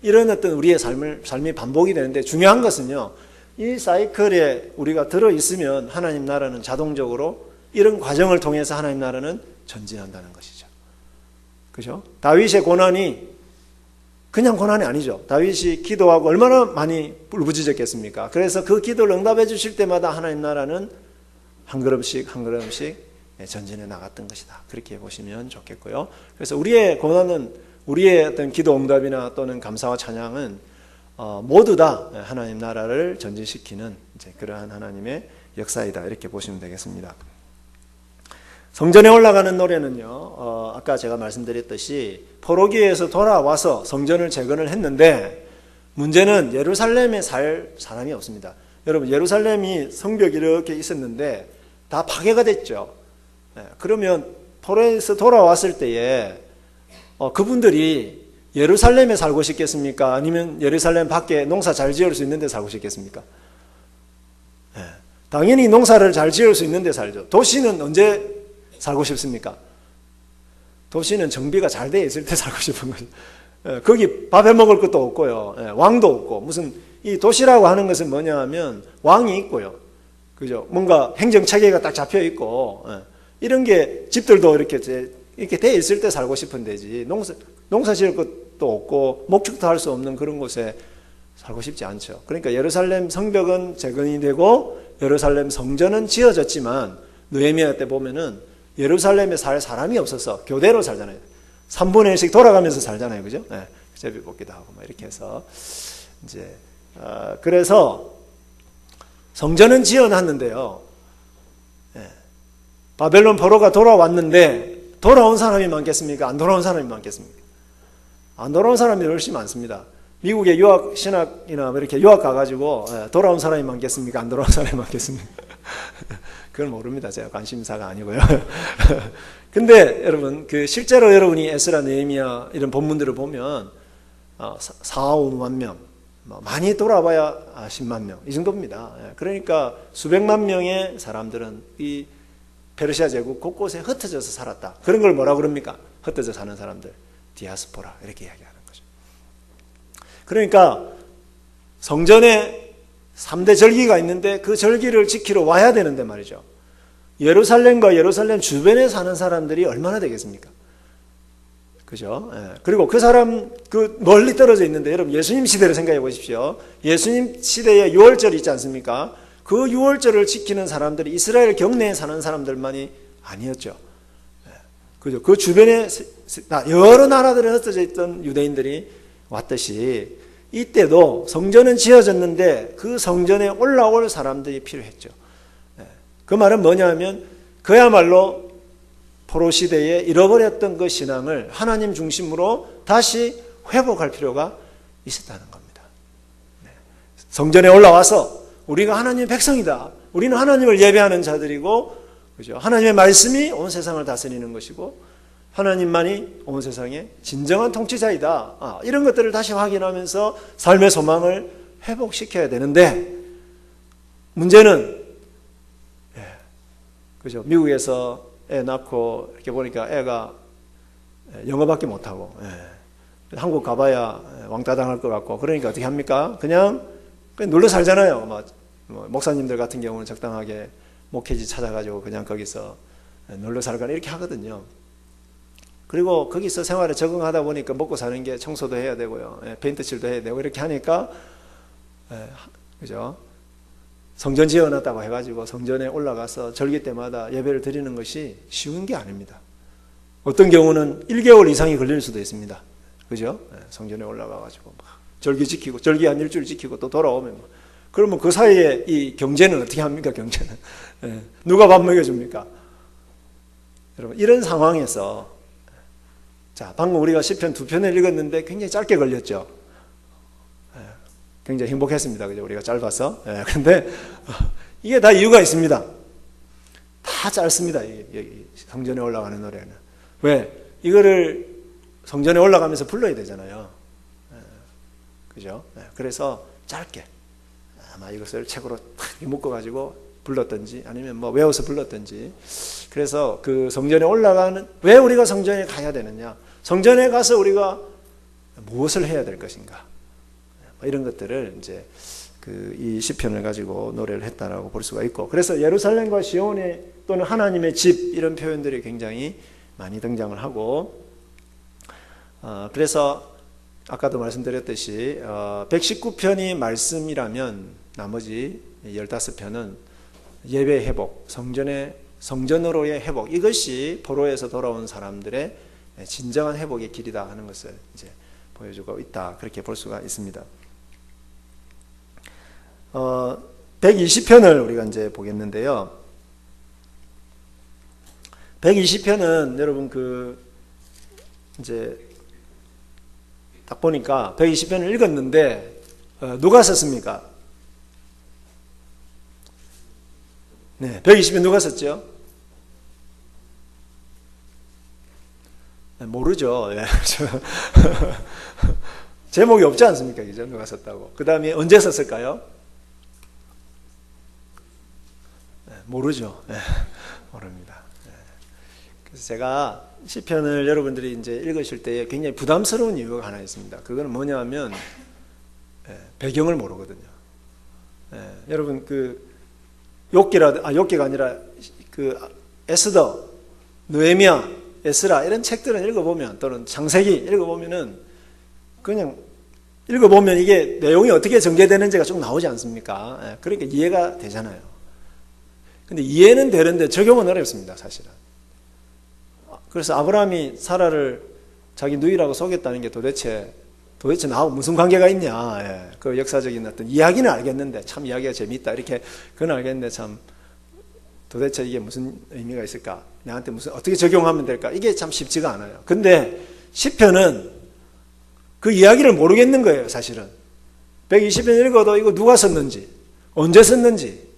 이런 어떤 우리의 삶이 반복이 되는데, 중요한 것은요, 이 사이클에 우리가 들어있으면 하나님 나라는 자동적으로 이런 과정을 통해서 하나님 나라는 전진한다는 것이죠. 그죠? 다윗의 고난이 그냥 고난이 아니죠. 다윗이 기도하고 얼마나 많이 울부짖었겠습니까? 그래서 그 기도를 응답해 주실 때마다 하나님 나라는 한 걸음씩 한 걸음씩 전진해 나갔던 것이다. 그렇게 보시면 좋겠고요. 그래서 우리의 고난은, 우리의 어떤 기도 응답이나 또는 감사와 찬양은 모두 다 하나님 나라를 전진시키는 이제 그러한 하나님의 역사이다. 이렇게 보시면 되겠습니다. 성전에 올라가는 노래는요, 아까 제가 말씀드렸듯이 포로기에서 돌아와서 성전을 재건을 했는데 문제는 예루살렘에 살 사람이 없습니다. 여러분, 예루살렘이 성벽이 이렇게 있었는데 다 파괴가 됐죠. 그러면 포로에서 돌아왔을 때에 그분들이 예루살렘에 살고 싶겠습니까? 아니면 예루살렘 밖에 농사 잘 지을 수 있는 데 살고 싶겠습니까? 당연히 농사를 잘 지을 수 있는 데 살죠. 도시는 언제 살고 싶습니까? 도시는 정비가 잘 되어 있을 때 살고 싶은 거죠. 거기 밥해 먹을 것도 없고요. 왕도 없고. 무슨 이 도시라고 하는 것은 뭐냐 하면 왕이 있고요. 그죠? 뭔가 행정 체계가 딱 잡혀 있고, 이런 게 집들도 이렇게 되어 있을 때 살고 싶은 데지. 농사 지을 것도 없고 목축도 할 수 없는 그런 곳에 살고 싶지 않죠. 그러니까 예루살렘 성벽은 재건이 되고 예루살렘 성전은 지어졌지만 느헤미야 때 보면은 예루살렘에 살 사람이 없어서 교대로 살잖아요. 3분의 1씩 돌아가면서 살잖아요. 그죠? 제비 뽑기도 하고 막 이렇게 해서 이제 그래서 성전은 지어놨는데요. 바벨론 포로가 돌아왔는데 돌아온 사람이 많겠습니까? 안 돌아온 사람이 많겠습니까? 안 돌아온 사람이 훨씬 많습니다. 미국에 유학, 신학이나 이렇게 유학 가가지고 돌아온 사람이 많겠습니까? 안 돌아온 사람이 많겠습니까? 그건 모릅니다. 제가 관심사가 아니고요. 근데 여러분, 실제로 여러분이 에스라, 느헤미야 이런 본문들을 보면 4, 5만 명, 많이 돌아봐야 10만 명, 이 정도입니다. 그러니까 수백만 명의 사람들은 이 페르시아 제국 곳곳에 흩어져서 살았다. 그런 걸 뭐라 그럽니까? 흩어져 사는 사람들, 디아스포라 이렇게 이야기하는 거죠. 그러니까 성전에 3대 절기가 있는데 그 절기를 지키러 와야 되는데 말이죠. 예루살렘과 예루살렘 주변에 사는 사람들이 얼마나 되겠습니까? 그죠? 그리고 그 사람, 멀리 떨어져 있는데, 여러분, 예수님 시대를 생각해 보십시오. 예수님 시대에 유월절 있지 않습니까? 그 유월절을 지키는 사람들이 이스라엘 경내에 사는 사람들만이 아니었죠. 그죠? 그 주변에 여러 나라들에 흩어져 있던 유대인들이 왔듯이 이때도 성전은 지어졌는데 그 성전에 올라올 사람들이 필요했죠. 그 말은 뭐냐면 그야말로 포로 시대에 잃어버렸던 그 신앙을 하나님 중심으로 다시 회복할 필요가 있었다는 겁니다. 성전에 올라와서 우리가 하나님의 백성이다. 우리는 하나님을 예배하는 자들이고, 그죠? 하나님의 말씀이 온 세상을 다스리는 것이고, 하나님만이 온 세상의 진정한 통치자이다. 이런 것들을 다시 확인하면서 삶의 소망을 회복시켜야 되는데, 문제는, 그죠? 미국에서 애 낳고 이렇게 보니까 애가 영어밖에 못하고, 한국 가봐야 왕따 당할 것 같고, 그러니까 어떻게 합니까? 그냥 눌러 살잖아요. 목사님들 같은 경우는 적당하게 목회지 찾아가지고 그냥 거기서 눌러 살거나 이렇게 하거든요. 그리고 거기서 생활에 적응하다 보니까 먹고 사는 게 청소도 해야 되고요. 페인트 칠도 해야 되고 이렇게 하니까, 그죠? 성전 지어놨다고 해가지고 성전에 올라가서 절기 때마다 예배를 드리는 것이 쉬운 게 아닙니다. 어떤 경우는 1개월 이상이 걸릴 수도 있습니다. 그죠? 성전에 올라가가지고 막 절기 지키고, 절기 한 일주일 지키고 또 돌아오면 그러면 그 사이에 이 경제는 어떻게 합니까? 경제는 누가 밥 먹여줍니까? 여러분, 이런 상황에서, 자, 방금 우리가 시편 2편을 읽었는데 굉장히 짧게 걸렸죠. 굉장히 행복했습니다. 그죠? 우리가 짧아서. 근데 이게 다 이유가 있습니다. 다 짧습니다. 여기 성전에 올라가는 노래는. 왜? 이거를 성전에 올라가면서 불러야 되잖아요. 그죠? 그래서 짧게 아마 이것을 책으로 탁 묶어가지고 불렀든지 아니면 뭐 외워서 불렀든지. 그래서 그 성전에 올라가는, 왜 우리가 성전에 가야 되느냐? 성전에 가서 우리가 무엇을 해야 될 것인가? 이런 것들을 이제 이 시편을 가지고 노래를 했다라고 볼 수가 있고, 그래서 예루살렘과 시온의 또는 하나님의 집 이런 표현들이 굉장히 많이 등장을 하고, 그래서 아까도 말씀드렸듯이 119편이 말씀이라면 나머지 15편은 예배 회복, 성전으로의 회복, 이것이 포로에서 돌아온 사람들의 진정한 회복의 길이다 하는 것을 이제 보여주고 있다, 그렇게 볼 수가 있습니다. 120편을 우리가 이제 보겠는데요. 120편은 여러분 이제 딱 보니까 120편을 읽었는데 누가 썼습니까? 네, 120편 누가 썼죠? 네, 모르죠. 네. 제목이 없지 않습니까? 그죠? 누가 썼다고. 그 다음에 언제 썼을까요? 네, 모르죠. 네, 모릅니다. 네. 그래서 제가 시편을 여러분들이 이제 읽으실 때 굉장히 부담스러운 이유가 하나 있습니다. 그거는 뭐냐면 배경을 모르거든요. 여러분 욥기가 아니라 에스더, 느헤미야, 에스라 이런 책들은 읽어보면, 또는 창세기 읽어보면은 그냥 읽어보면 이게 내용이 어떻게 전개되는지가 쭉 나오지 않습니까? 그러니까 이해가 되잖아요. 근데 이해는 되는데 적용은 어렵습니다, 사실은. 그래서 아브라함이 사라를 자기 누이라고 속였다는 게 도대체 나하고 무슨 관계가 있냐. 그 역사적인 어떤 이야기는 알겠는데, 참 이야기가 재미있다, 이렇게 그건 알겠는데, 참 도대체 이게 무슨 의미가 있을까, 나한테 어떻게 적용하면 될까, 이게 참 쉽지가 않아요. 근데 시편은 그 이야기를 모르겠는 거예요, 사실은. 120편 읽어도 이거 누가 썼는지, 언제 썼는지.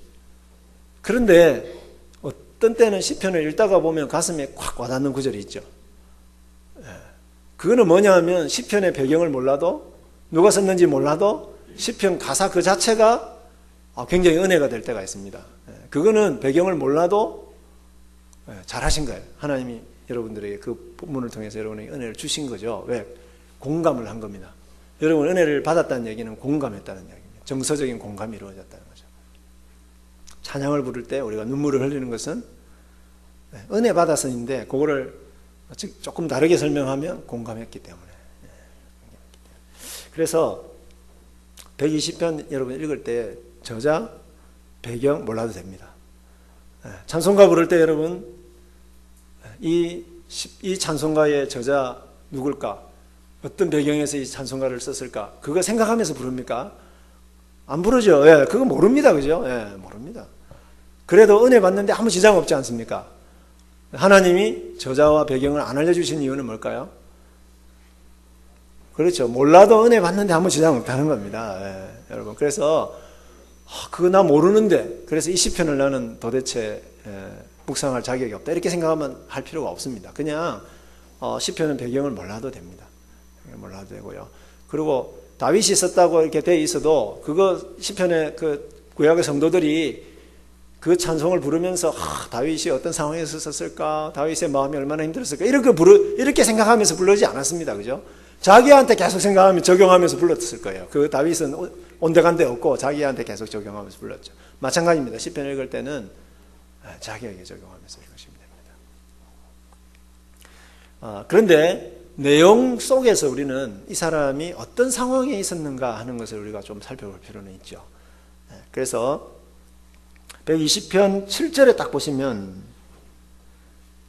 그런데 어떤 때는 시편을 읽다가 보면 가슴에 콱 와닿는 구절이 있죠. 그거는 뭐냐 하면 시편의 배경을 몰라도, 누가 썼는지 몰라도 시편 가사 그 자체가 굉장히 은혜가 될 때가 있습니다. 그거는 배경을 몰라도 잘하신 거예요. 하나님이 여러분들에게 그 본문을 통해서 여러분에게 은혜를 주신 거죠. 왜? 공감을 한 겁니다. 여러분, 은혜를 받았다는 얘기는 공감했다는 얘기입니다. 정서적인 공감이 이루어졌다는 거죠. 찬양을 부를 때 우리가 눈물을 흘리는 것은 은혜 받아서인데, 그거를 조금 다르게 설명하면 공감했기 때문에. 그래서 120편 여러분 읽을 때 저자, 배경 몰라도 됩니다. 찬송가 부를 때 여러분 이 찬송가의 저자 누굴까? 어떤 배경에서 이 찬송가를 썼을까? 그거 생각하면서 부릅니까? 안 부르죠. 그거 모릅니다. 그죠? 모릅니다. 그래도 은혜 받는데 아무 지장 없지 않습니까? 하나님이 저자와 배경을 안 알려주신 이유는 뭘까요? 그렇죠. 몰라도 은혜 받는데 아무 지장 없다는 겁니다. 여러분. 그래서 그거 나 모르는데, 그래서 이 시편을 나는 도대체 묵상할 자격이 없다, 이렇게 생각하면 할 필요가 없습니다. 그냥 시편은 배경을 몰라도 됩니다. 몰라도 되고요. 그리고 다윗이 썼다고 이렇게 돼 있어도, 그거 시편의 그 구약의 성도들이 그 찬송을 부르면서 다윗이 어떤 상황에서 썼을까, 다윗의 마음이 얼마나 힘들었을까, 이렇게 생각하면서 부르지 않았습니다. 그죠? 자기한테 계속 생각하며 적용하면서 불렀을 거예요. 그 다윗은 온데간데 없고 자기한테 계속 적용하면서 불렀죠. 마찬가지입니다. 시편 읽을 때는 자기에게 적용하면서 읽으시면 됩니다. 그런데 내용 속에서 우리는 이 사람이 어떤 상황에 있었는가 하는 것을 우리가 좀 살펴볼 필요는 있죠. 그래서 120편 7절에 딱 보시면,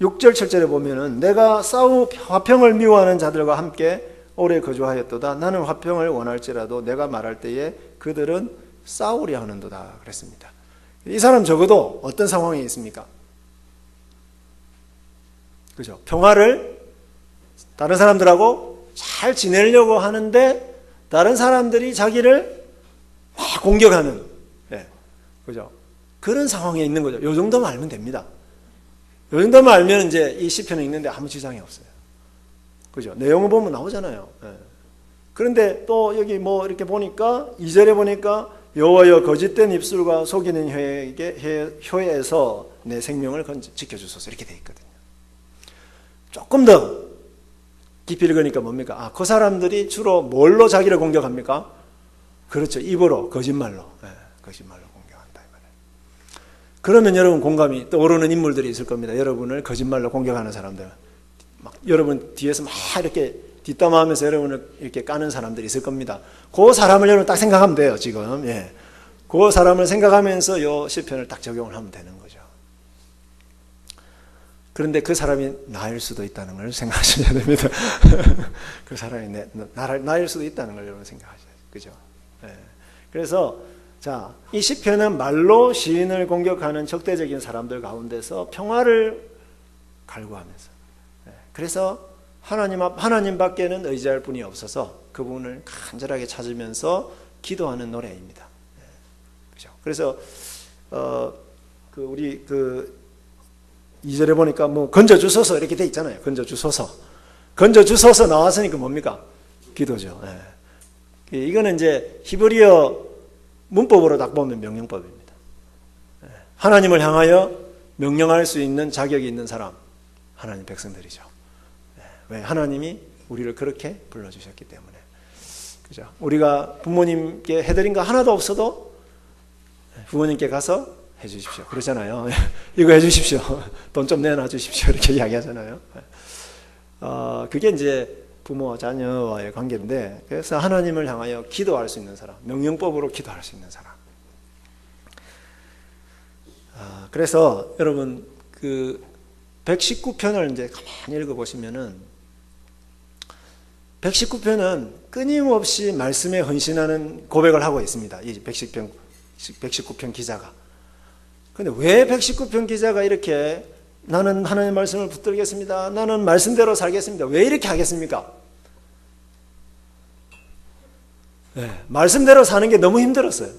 6절 7절에 보면은 내가 화평을 미워하는 자들과 함께 오래 거주하였도다. 나는 화평을 원할지라도 내가 말할 때에 그들은 싸우려 하는도다 그랬습니다. 이 사람 적어도 어떤 상황에 있습니까? 그죠? 평화를 다른 사람들하고 잘 지내려고 하는데 다른 사람들이 자기를 막 공격하는, 그죠? 그런 상황에 있는 거죠. 요 정도만 알면 됩니다. 요 정도만 알면 이제 이 시편을 읽는데 아무 지장이 없어요. 그죠? 내용을 보면 나오잖아요. 그런데 또 여기 뭐 이렇게 보니까 2절에 보니까 여호와여 거짓된 입술과 속이는 혀에서 내 생명을 지켜주소서, 이렇게 돼 있거든요. 조금 더 깊이 읽으니까 뭡니까? 그 사람들이 주로 뭘로 자기를 공격합니까? 그렇죠. 입으로 거짓말로 거짓말로 공격한다 이 말이에요. 그러면 여러분 공감이 떠오르는 인물들이 있을 겁니다. 여러분을 거짓말로 공격하는 사람들, 막 여러분 뒤에서 막 이렇게 뒷담화하면서 여러분을 이렇게 까는 사람들이 있을 겁니다. 그 사람을 여러분 딱 생각하면 돼요. 지금 그 사람을 생각하면서 요 시편을 딱 적용을 하면 되는 거죠. 그런데 그 사람이 나일 수도 있다는 걸 생각하셔야 됩니다. 그 사람이 나일 수도 있다는 걸 여러분 생각하셔야죠. 그죠? 그래서 자, 이 시편은 말로 시인을 공격하는 적대적인 사람들 가운데서 평화를 갈구하면서, 그래서 하나님 밖에는 의지할 분이 없어서 그분을 간절하게 찾으면서 기도하는 노래입니다. 그죠? 그래서 우리 2절에 보니까 뭐 건져 주소서 이렇게 돼 있잖아요. 건져 주소서 나왔으니까 뭡니까? 기도죠. 이거는 이제 히브리어 문법으로 딱 보면 명령법입니다. 하나님을 향하여 명령할 수 있는 자격이 있는 사람, 하나님 백성들이죠. 왜? 하나님이 우리를 그렇게 불러주셨기 때문에. 그죠? 우리가 부모님께 해드린 거 하나도 없어도 부모님께 가서 해주십시오. 그러잖아요. 이거 해주십시오. 돈 좀 내놔 주십시오. 이렇게 이야기하잖아요. 그게 이제 부모와 자녀와의 관계인데, 그래서 하나님을 향하여 기도할 수 있는 사람, 명령법으로 기도할 수 있는 사람. 그래서 여러분 그 119편을 이제 가만히 읽어보시면은 119편은 끊임없이 말씀에 헌신하는 고백을 하고 있습니다. 이 119편 기자가. 근데 왜 119편 기자가 이렇게 나는 하나님의 말씀을 붙들겠습니다, 나는 말씀대로 살겠습니다, 왜 이렇게 하겠습니까? 말씀대로 사는 게 너무 힘들었어요.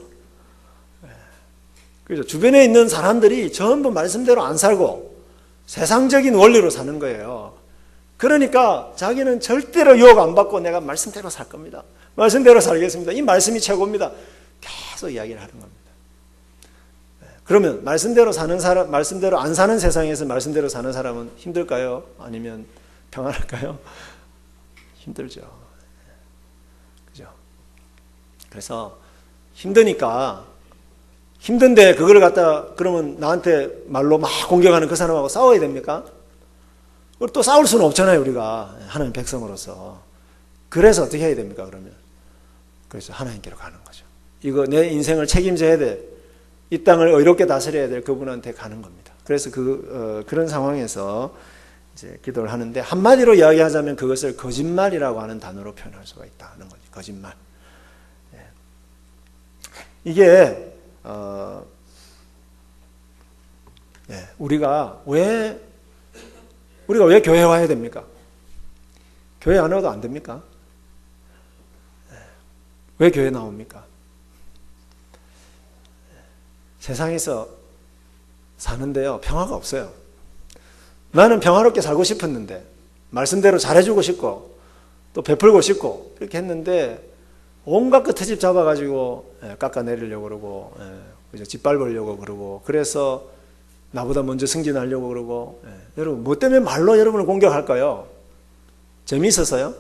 그래서 주변에 있는 사람들이 전부 말씀대로 안 살고 세상적인 원리로 사는 거예요. 그러니까 자기는 절대로 유혹 안 받고 내가 말씀대로 살 겁니다, 말씀대로 살겠습니다, 이 말씀이 최고입니다, 계속 이야기를 하는 겁니다. 그러면 말씀대로 사는 사람, 말씀대로 안 사는 세상에서 말씀대로 사는 사람은 힘들까요? 아니면 평안할까요? 힘들죠. 그죠? 그래서 힘드니까, 힘든데 그걸 갖다 그러면 나한테 말로 막 공격하는 그 사람하고 싸워야 됩니까? 또 싸울 수는 없잖아요, 우리가 하나님 백성으로서. 그래서 어떻게 해야 됩니까? 그러면 그래서 하나님께로 가는 거죠. 이거 내 인생을 책임져야 돼, 이 땅을 의롭게 다스려야 될 그분한테 가는 겁니다. 그래서 그런 상황에서 이제 기도를 하는데, 한마디로 이야기하자면 그것을 거짓말이라고 하는 단어로 표현할 수가 있다는 거죠. 거짓말. 이게 우리가 왜 교회 와야 됩니까? 교회 안 와도 안 됩니까? 왜 교회 나옵니까? 세상에서 사는데요, 평화가 없어요. 나는 평화롭게 살고 싶었는데, 말씀대로 잘해주고 싶고 또 베풀고 싶고 이렇게 했는데, 온갖 그 트집 잡아가지고 깎아내리려고 그러고, 짓밟으려고 그러고, 그래서 나보다 먼저 승진하려고 그러고. 여러분, 뭐 때문에 말로 여러분을 공격할까요? 재미있어서요?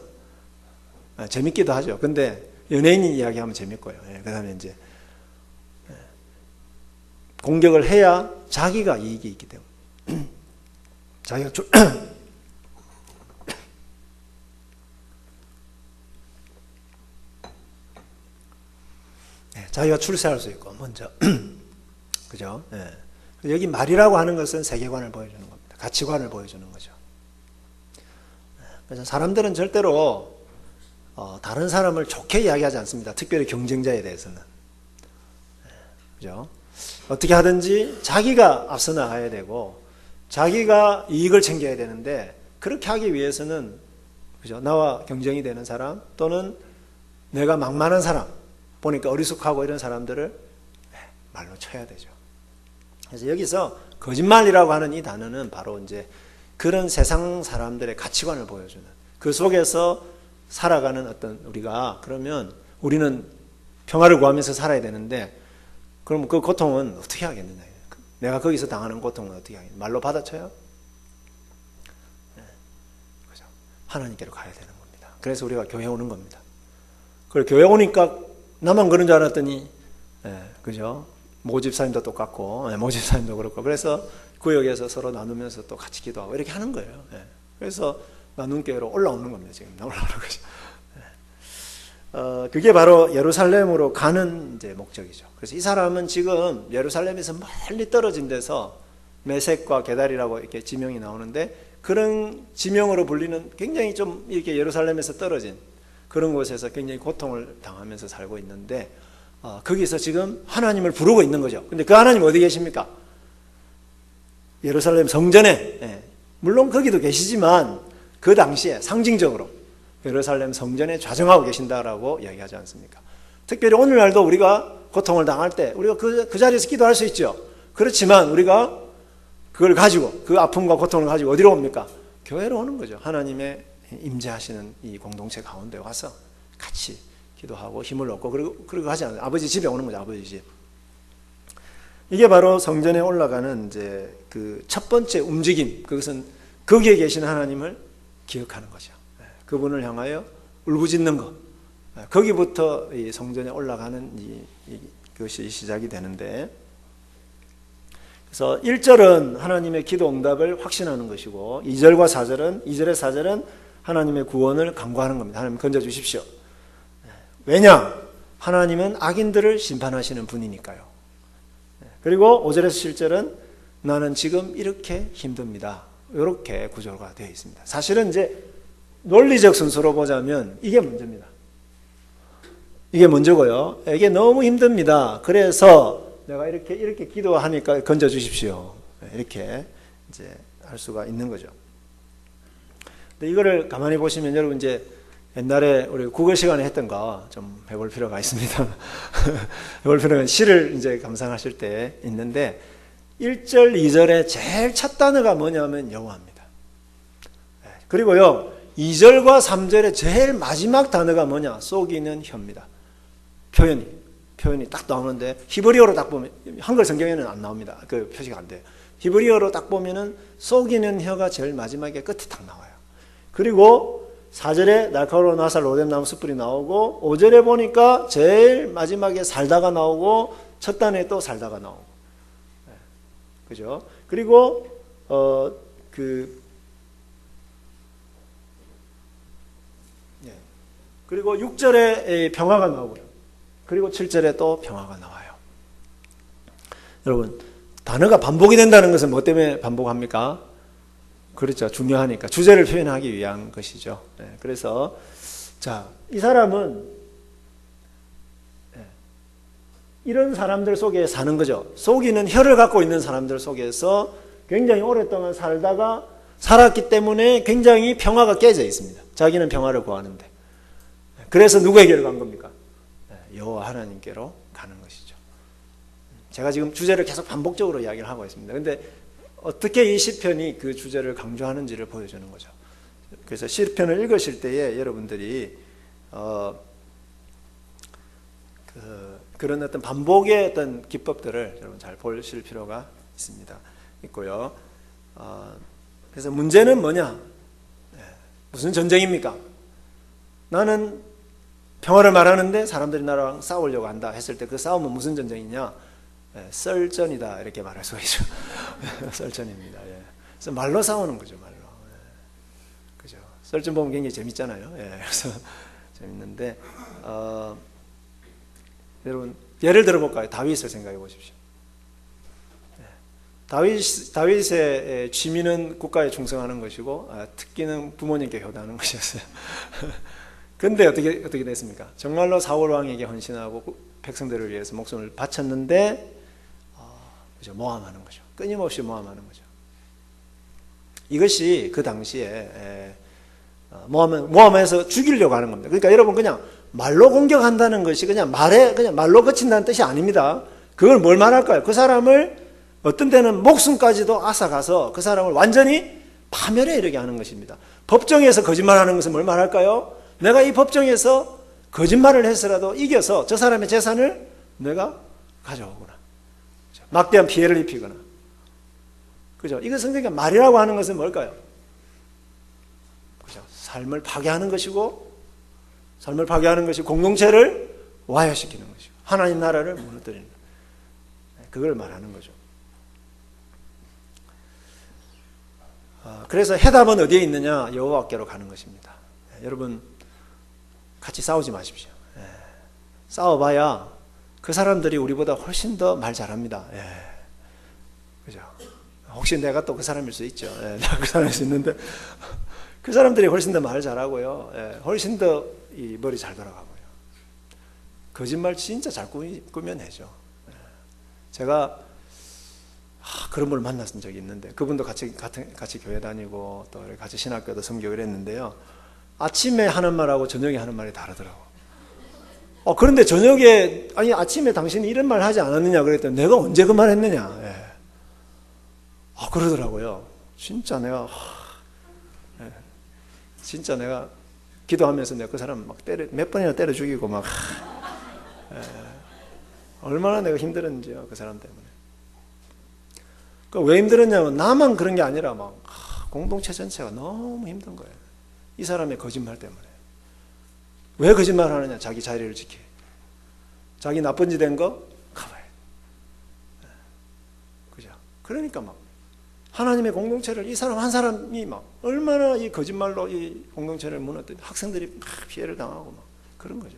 재밌기도 하죠. 근데 연예인이 이야기하면 재밌고요. 그 다음에 이제 공격을 해야 자기가 이익이 있기 때문에. 자기가 출세할 수 있고, 먼저. 그죠? 여기 말이라고 하는 것은 세계관을 보여주는 겁니다. 가치관을 보여주는 거죠. 그래서 사람들은 절대로 다른 사람을 좋게 이야기하지 않습니다. 특별히 경쟁자에 대해서는. 그죠? 어떻게 하든지 자기가 앞서 나가야 되고 자기가 이익을 챙겨야 되는데, 그렇게 하기 위해서는, 그죠? 나와 경쟁이 되는 사람 또는 내가 막말한 사람, 보니까 어리숙하고 이런 사람들을 말로 쳐야 되죠. 그래서 여기서 거짓말이라고 하는 이 단어는 바로 이제 그런 세상 사람들의 가치관을 보여주는, 그 속에서 살아가는 어떤 우리가, 그러면 우리는 평화를 구하면서 살아야 되는데, 그럼 그 고통은 어떻게 하겠느냐. 내가 거기서 당하는 고통은 어떻게 하겠느냐. 말로 받아쳐요? 하나님께로 가야 되는 겁니다. 그래서 우리가 교회 오는 겁니다. 그리고 교회 오니까 나만 그런 줄 알았더니, 그죠? 모집사님도 똑같고, 모집사님도 그렇고, 그래서 구역에서 서로 나누면서 또 같이 기도하고 이렇게 하는 거예요. 그래서 나눈 교회로 올라오는 겁니다. 지금 올라오는 거죠. 그게 바로 예루살렘으로 가는 이제 목적이죠. 그래서 이 사람은 지금 예루살렘에서 멀리 떨어진 데서 메섹과 게달이라고 이렇게 지명이 나오는데, 그런 지명으로 불리는 굉장히 좀 이렇게 예루살렘에서 떨어진 그런 곳에서 굉장히 고통을 당하면서 살고 있는데, 거기서 지금 하나님을 부르고 있는 거죠. 근데 그 하나님 어디 계십니까? 예루살렘 성전에, 물론 거기도 계시지만 그 당시에 상징적으로 예루살렘 성전에 좌정하고 계신다라고 이야기하지 않습니까? 특별히 오늘날도 우리가 고통을 당할 때 우리가 그 자리에서 기도할 수 있죠. 그렇지만 우리가 그걸 가지고, 그 아픔과 고통을 가지고 어디로 옵니까? 교회로 오는 거죠. 하나님의 임재하시는 이 공동체 가운데 와서 같이 기도하고 힘을 얻고 그리고 하지 않아요. 아버지 집에 오는 거죠. 아버지 집. 이게 바로 성전에 올라가는 이제 그 첫 번째 움직임. 그것은 거기에 계신 하나님을 기억하는 거죠. 그분을 향하여 울부짖는 것. 거기부터 이 성전에 올라가는 그것이 시작이 되는데, 그래서 1절은 하나님의 기도 응답을 확신하는 것이고 2절과 4절은 2절의 4절은 하나님의 구원을 간구하는 겁니다. 하나님 건져 주십시오. 왜냐? 하나님은 악인들을 심판하시는 분이니까요. 그리고 5절에서 7절은 나는 지금 이렇게 힘듭니다. 이렇게 구조가 되어 있습니다. 사실은 이제 논리적 순서로 보자면 이게 먼저입니다. 이게 먼저고요. 이게 너무 힘듭니다. 그래서 내가 이렇게 기도하니까 건져 주십시오. 이렇게 이제 할 수가 있는 거죠. 근데 이거를 가만히 보시면 여러분 이제 옛날에 우리 국어 시간에 했던 거 좀 해볼 필요가 있습니다. 해볼 필요는 시를 이제 감상하실 때 있는데 1절, 2절의 제일 첫 단어가 뭐냐면 여호와입니다. 그리고요 2절과 3절의 제일 마지막 단어가 뭐냐? 속이는 혀입니다. 표현이 딱 나오는데 히브리어로 딱 보면 한글 성경에는 안 나옵니다. 그 표시가 안 돼요. 히브리어로 딱 보면은 속이는 혀가 제일 마지막에 끝에 딱 나와요. 그리고 4절에 날카로운 화살 로뎀나무 숯불이 나오고 5절에 보니까 제일 마지막에 살다가 나오고 첫 단에 또 살다가 나오고, 그죠? 그리고 그리고 6절에 평화가 나오고요. 그리고 7절에 또 평화가 나와요. 여러분, 단어가 반복이 된다는 것은 뭐 때문에 반복합니까? 그렇죠. 중요하니까. 주제를 표현하기 위한 것이죠. 그래서, 자, 이 사람은 이런 사람들 속에 사는 거죠. 속이는 혀를 갖고 있는 사람들 속에서 굉장히 오랫동안 살았기 때문에 굉장히 평화가 깨져 있습니다. 자기는 평화를 구하는데. 그래서 누구에게로 간 겁니까? 여호와 하나님께로 가는 것이죠. 제가 지금 주제를 계속 반복적으로 이야기를 하고 있습니다. 그런데 어떻게 이 시편이 그 주제를 강조하는지를 보여주는 거죠. 그래서 시편을 읽으실 때에 여러분들이 그런 어떤 반복의 어떤 기법들을 여러분 잘 보실 필요가 있고요. 그래서 문제는 뭐냐? 무슨 전쟁입니까? 나는 평화를 말하는데 사람들이 나랑 싸우려고 한다 했을 때 그 싸움은 무슨 전쟁이냐? 썰전이다 이렇게 말할 수가 있죠. 썰전입니다. 그래서 말로 싸우는 거죠, 말로. 그죠? 썰전 보면 굉장히 재밌잖아요. 그래서 재밌는데 여러분 예를 들어볼까요? 다윗을 생각해 보십시오. 다윗의 취미는 국가에 충성하는 것이고 특기는 부모님께 효도하는 것이었어요. 근데 어떻게 됐습니까? 정말로 사울 왕에게 헌신하고 백성들을 위해서 목숨을 바쳤는데 그죠? 모함하는 거죠. 끊임없이 모함하는 거죠. 이것이 그 당시에 모함해서 죽이려고 하는 겁니다. 그러니까 여러분 그냥 말로 공격한다는 것이 그냥 말로 그친다는 뜻이 아닙니다. 그걸 뭘 말할까요? 그 사람을 어떤 때는 목숨까지도 앗아가서 그 사람을 완전히 파멸에 이르게 하는 것입니다. 법정에서 거짓말하는 것은 뭘 말할까요? 내가 이 법정에서 거짓말을 해서라도 이겨서 저 사람의 재산을 내가 가져오거나 막대한 피해를 입히거나, 그죠? 이거 성경이 말이라고 하는 것은 뭘까요? 그죠? 삶을 파괴하는 것이고, 공동체를 와야시키는 것이고 하나님 나라를 무너뜨리는 것. 그걸 말하는 거죠. 그래서 해답은 어디에 있느냐? 여호와께로 가는 것입니다. 여러분 같이 싸우지 마십시오. 싸워봐야 그 사람들이 우리보다 훨씬 더 말 잘합니다. 그죠? 혹시 내가 또 그 사람일 수 있죠. 내가 그 사람일 수 있는데 그 사람들이 훨씬 더 말 잘하고요. 훨씬 더 이 머리 잘 돌아가고요. 거짓말 진짜 잘 꾸며내죠. 제가 그런 분을 만났던 적이 있는데 그분도 같이 교회 다니고 또 같이 신학교도 섬기고 이랬는데요. 아침에 하는 말하고 저녁에 하는 말이 다르더라고. 그런데 저녁에 아니 아침에 당신이 이런 말 하지 않았느냐 그랬더니 내가 언제 그 말 했느냐. 그러더라고요. 진짜 내가 기도하면서 내가 그 사람 막 몇 번이나 때려 죽이고 막 얼마나 내가 힘들었는지요 그 사람 때문에. 왜 힘들었냐면 나만 그런 게 아니라 막 공동체 전체가 너무 힘든 거예요. 이 사람의 거짓말 때문에. 왜 거짓말을 하느냐? 자기 자리를 지키. 자기 나쁜 짓 된 거 가봐야. 그죠? 그러니까 막 하나님의 공동체를 이 사람 한 사람이 막 얼마나 이 거짓말로 이 공동체를 무너뜨리 학생들이 막 피해를 당하고 막 그런 거죠.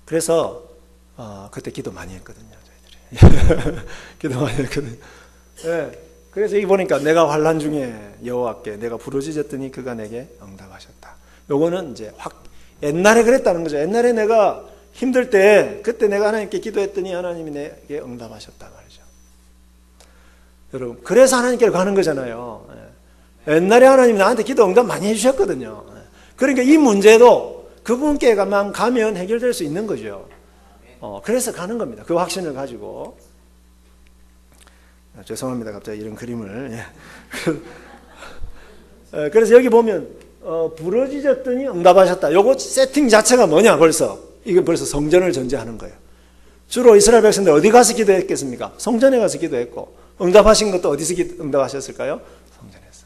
그래서 그때 기도 많이 했거든요. 저희들이. 기도 많이 했거든요. 그래서 여기 보니까 내가 환난 중에 여호와께 내가 부르짖었더니 그가 내게 응답하셨다. 요거는 이제 옛날에 그랬다는 거죠. 옛날에 내가 힘들 때 그때 내가 하나님께 기도했더니 하나님이 내게 응답하셨다 말이죠. 여러분 그래서 하나님께 가는 거잖아요. 옛날에 하나님이 나한테 기도 응답 많이 해주셨거든요. 그러니까 이 문제도 그분께만 가면 해결될 수 있는 거죠. 그래서 가는 겁니다. 그 확신을 가지고. 죄송합니다. 갑자기 이런 그림을. 그래서 여기 보면 부르짖었더니 응답하셨다. 요거 세팅 자체가 뭐냐 벌써. 이게 벌써 성전을 전제하는 거예요. 주로 이스라엘 백성들 어디 가서 기도했겠습니까? 성전에 가서 기도했고 응답하신 것도 어디서 응답하셨을까요? 성전에서.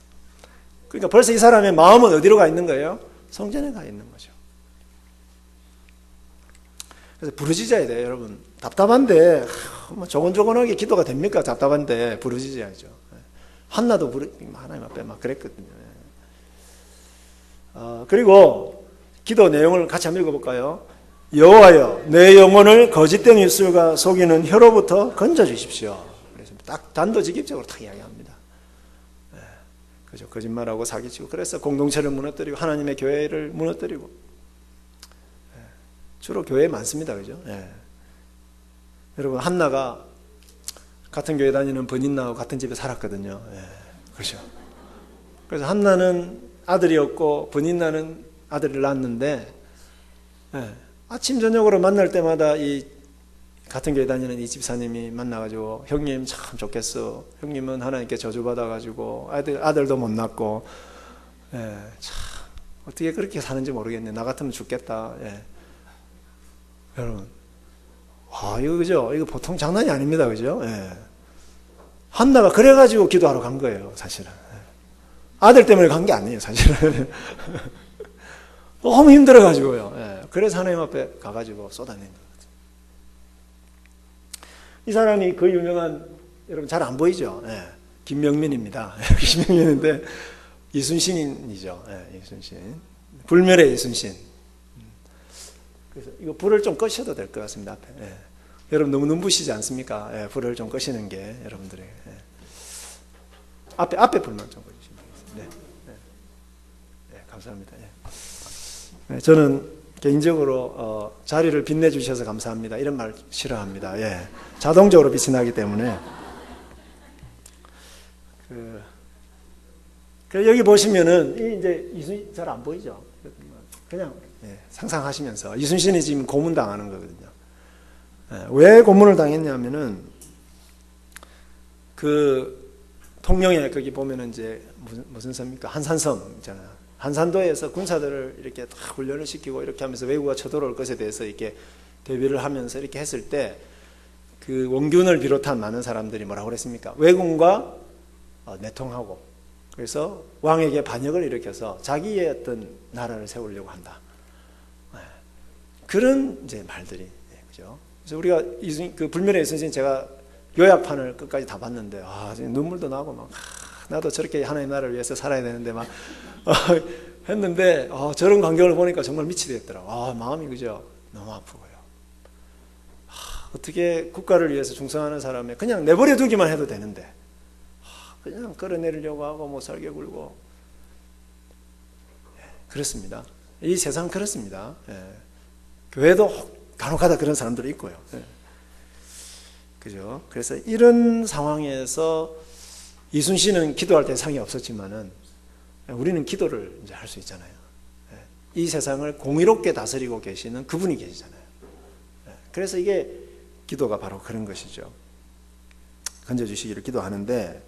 그러니까 벌써 이 사람의 마음은 어디로 가 있는 거예요? 성전에 가 있는 거죠. 그래서 부르짖어야 돼요, 여러분. 답답한데 조곤조곤하게 기도가 됩니까? 답답한데 부르짖어야죠. 한나도 하나님 앞에 막 그랬거든요. 그리고 기도 내용을 같이 한번 읽어볼까요? 여호와여, 내 영혼을 거짓된 입술과 속이는 혀로부터 건져주십시오. 그래서 딱 단도직입적으로 딱 이야기합니다. 그죠? 거짓말하고 사기치고 그래서 공동체를 무너뜨리고 하나님의 교회를 무너뜨리고 주로 교회에 많습니다. 그죠? 여러분 한나가 같은 교회 다니는 버닌나하고 같은 집에 살았거든요. 그렇죠? 그래서 한나는 아들이었고 버닌나는 아들을 낳았는데 아침 저녁으로 만날 때마다 이 같은 교회 다니는 이 집사님이 만나가지고 형님 참 좋겠어. 형님은 하나님께 저주받아가지고 아들도 못 낳고 참 어떻게 그렇게 사는지 모르겠네. 나 같으면 죽겠다. 여러분, 이거 그죠? 이거 보통 장난이 아닙니다, 그죠? 한나가 그래가지고 기도하러 간 거예요, 사실은. 아들 때문에 간 게 아니에요, 사실은. 너무 힘들어가지고요. 그래서 하나님 앞에 가가지고 쏟아낸 거예요. 이 사람이 그 유명한, 여러분 잘 안 보이죠? 김명민입니다. 김명민인데 이순신이죠. 이순신. 불멸의 이순신. 그래서 이거 불을 좀 끄셔도 될 것 같습니다. 앞에. 여러분 너무 눈부시지 않습니까? 불을 좀 끄시는 게 여러분들에게. 앞에 불만 좀 꺼주시면 되겠습니다. 네, 감사합니다. 저는 개인적으로 자리를 빛내주셔서 감사합니다. 이런 말 싫어합니다. 자동적으로 빛이 나기 때문에. 여기 보시면은 이제 이순신 잘 안 보이죠? 그냥 상상하시면서 이순신이 지금 고문당하는 거거든요. 왜 고문을 당했냐면은 그 통영에 거기 보면은 이제 무슨 섬입니까? 한산섬 있잖아요. 한산도에서 군사들을 이렇게 다 훈련을 시키고 이렇게 하면서 외국가 쳐들어올 것에 대해서 이렇게 대비를 하면서 이렇게 했을 때 그 원균을 비롯한 많은 사람들이 뭐라고 그랬습니까? 왜군과 내통하고 그래서 왕에게 반역을 일으켜서 자기의 어떤 나라를 세우려고 한다. 그런 이제 말들이, 그죠? 그래서 우리가 그 불멸의 이순신 제가 요약판을 끝까지 다 봤는데, 눈물도 나고 막, 나도 저렇게 하나님 나라를 위해서 살아야 되는데 막, 했는데, 저런 광경을 보니까 정말 미치겠더라고. 마음이 그죠? 너무 아프고요. 어떻게 국가를 위해서 충성하는 사람에 그냥 내버려 두기만 해도 되는데, 그냥 끌어내리려고 하고 뭐 살게 굴고, 그렇습니다. 이 세상 그렇습니다. 교회도 간혹가다 그런 사람들이 있고요. 그죠? 그래서 이런 상황에서 이순신은 기도할 때 상이 없었지만은 우리는 기도를 이제 할 수 있잖아요. 이 세상을 공의롭게 다스리고 계시는 그분이 계시잖아요. 그래서 이게 기도가 바로 그런 것이죠. 건져주시기를 기도하는데,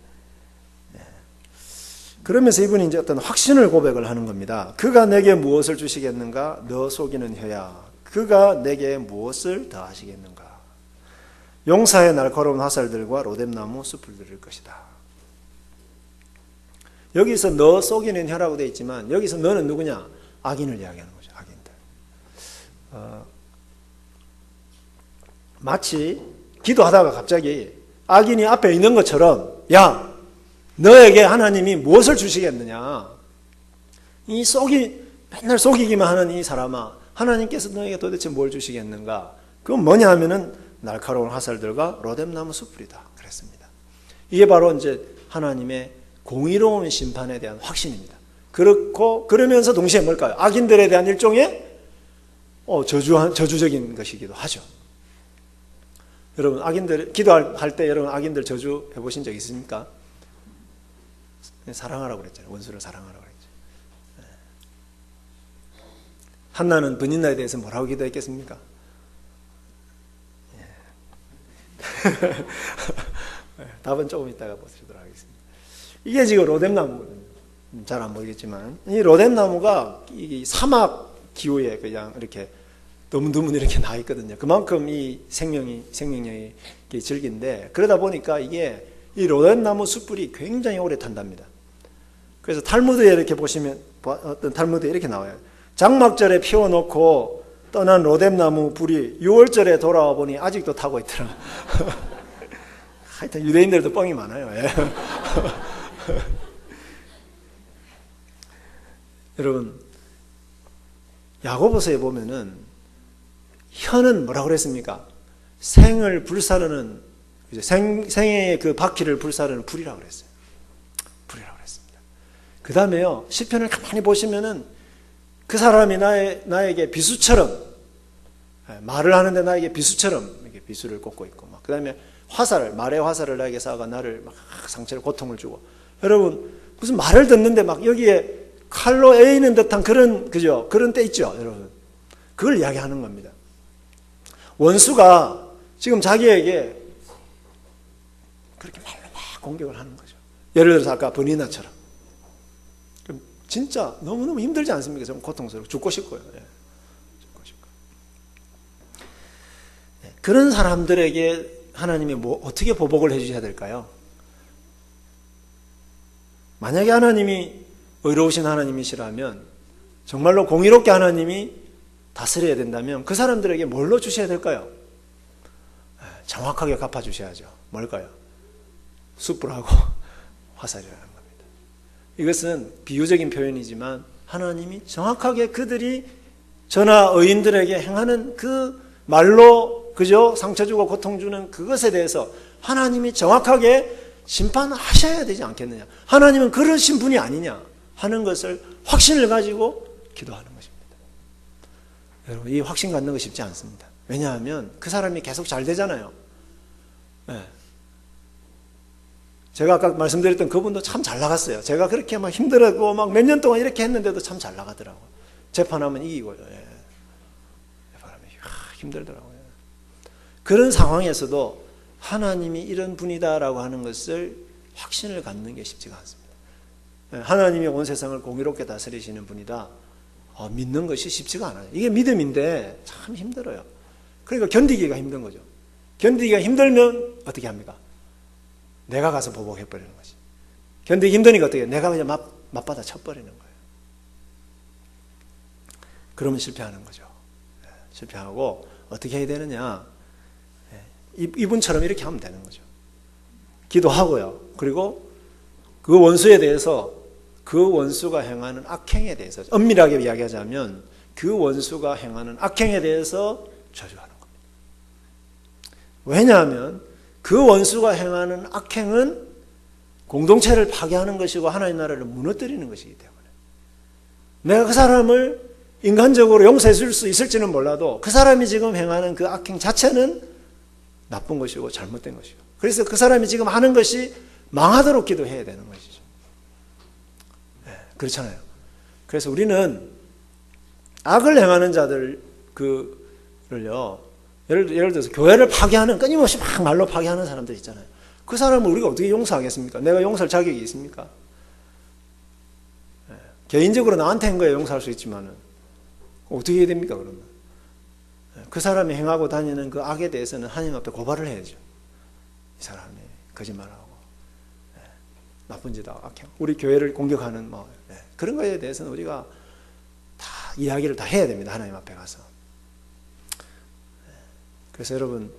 그러면서 이분이 이제 어떤 확신을 고백을 하는 겁니다. 그가 내게 무엇을 주시겠는가? 너 속이는 혀야. 그가 내게 무엇을 더하시겠는가? 용사의 날카로운 화살들과 로뎀나무 숲을 들을 것이다. 여기서 너 속이는 혀라고 되어 있지만 여기서 너는 누구냐? 악인을 이야기하는 거죠. 악인들. 마치 기도하다가 갑자기 악인이 앞에 있는 것처럼, 야, 너에게 하나님이 무엇을 주시겠느냐? 맨날 속이기만 하는 이 사람아, 하나님께서 너에게 도대체 뭘 주시겠는가? 그건 뭐냐 하면은 날카로운 화살들과 로뎀나무 숯불이다. 그랬습니다. 이게 바로 이제 하나님의 공의로운 심판에 대한 확신입니다. 그러면서 동시에 뭘까요? 악인들에 대한 일종의 저주적인 것이기도 하죠. 여러분, 기도할 때 여러분 악인들 저주 해보신 적 있습니까? 사랑하라고 그랬잖아요. 원수를 사랑하라고 그랬죠. 한나는 브닌나에 대해서 뭐라고 기도했겠습니까? 답은 조금 이따가 보시도록 하겠습니다. 이게 지금 로뎀나무거든요. 잘 안 보이겠지만 이 로뎀나무가 이 사막 기후에 그냥 이렇게 드문드문 이렇게 나 있거든요. 그만큼 이 생명력이 질긴데, 그러다 보니까 이게 이 로뎀나무 숯불이 굉장히 오래 탄답니다. 그래서 탈무드에 이렇게 보시면 어떤 탈무드에 이렇게 나와요. 장막절에 피워놓고 떠난 로뎀나무 불이 6월절에 돌아와 보니 아직도 타고 있더라. 하여튼 유대인들도 뻥이 많아요. 여러분, 야고보서에 보면은 혀는 뭐라고 그랬습니까? 생을 불사르는, 생의 그 바퀴를 불사르는 불이라고 그랬어요. 불이라고 그랬습니다. 그 다음에요, 시편을 가만히 보시면은 그 사람이 나에게 비수처럼, 말을 하는데 나에게 비수처럼 이렇게 비수를 꽂고 있고, 그 다음에 말의 화살을 나에게 쏴가 나를 막 상처를, 고통을 주고. 여러분, 무슨 말을 듣는데 막 여기에 칼로 에이는 듯한 그런 때 있죠, 여러분. 그걸 이야기하는 겁니다. 원수가 지금 자기에게 그렇게 말로 막 공격을 하는 거죠. 예를 들어서 아까 버니나처럼. 진짜 너무너무 힘들지 않습니까? 좀 고통스럽고 죽고 싶고요. 죽고 싶고. 그런 사람들에게 하나님이 어떻게 보복을 해주셔야 될까요? 만약에 하나님이 의로우신 하나님이시라면, 정말로 공의롭게 하나님이 다스려야 된다면 그 사람들에게 뭘로 주셔야 될까요? 정확하게 갚아주셔야죠. 뭘까요? 숯불하고 화살이라는 겁니다. 이것은 비유적인 표현이지만 하나님이 정확하게 그들이 저나 의인들에게 행하는 그 말로 상처 주고 고통 주는 그것에 대해서 하나님이 정확하게 심판하셔야 되지 않겠느냐. 하나님은 그러신 분이 아니냐 하는 것을 확신을 가지고 기도하는 것입니다. 여러분, 이 확신 갖는 거 쉽지 않습니다. 왜냐하면 그 사람이 계속 잘 되잖아요. 제가 아까 말씀드렸던 그분도 참 잘 나갔어요. 제가 그렇게 막 힘들었고 막 몇 년 동안 이렇게 했는데도 참 잘 나가더라고요. 재판하면 이기고요. 재판하면 힘들더라고요. 그런 상황에서도 하나님이 이런 분이다라고 하는 것을 확신을 갖는 게 쉽지가 않습니다. 하나님이 온 세상을 공의롭게 다스리시는 분이다. 믿는 것이 쉽지가 않아요. 이게 믿음인데 참 힘들어요. 그러니까 견디기가 힘든 거죠. 견디기가 힘들면 어떻게 합니까? 내가 가서 보복해버리는 거지. 견디기 힘드니까 어떻게 해요? 내가 그냥 맞받아 쳐버리는 거예요. 그러면 실패하는 거죠. 실패하고 어떻게 해야 되느냐? 이분처럼 이렇게 하면 되는 거죠. 기도하고요. 그리고 그 원수에 대해서 그 원수가 행하는 악행에 대해서 엄밀하게 이야기하자면 그 원수가 행하는 악행에 대해서 저주하는 겁니다. 왜냐하면 그 원수가 행하는 악행은 공동체를 파괴하는 것이고 하나님 나라를 무너뜨리는 것이기 때문에 내가 그 사람을 인간적으로 용서해 줄 수 있을지는 몰라도 그 사람이 지금 행하는 그 악행 자체는 나쁜 것이고 잘못된 것이고 그래서 그 사람이 지금 하는 것이 망하도록 기도해야 되는 것이죠. 네, 그렇잖아요. 그래서 우리는 악을 행하는 자들을요, 예를 들어서 교회를 파괴하는 끊임없이 막 말로 파괴하는 사람들 있잖아요. 그 사람을 우리가 어떻게 용서하겠습니까? 내가 용서할 자격이 있습니까? 네, 개인적으로 나한테 한 거에 용서할 수 있지만은 어떻게 해야 됩니까? 그러면 그 사람이 행하고 다니는 그 악에 대해서는 하나님 앞에 고발을 해야죠. 이 사람이 거짓말하고 나쁜 짓 하고 악행, 우리 교회를 공격하는 그런 거에 대해서는 우리가 다 이야기를 다 해야 됩니다. 하나님 앞에 가서. 그래서 여러분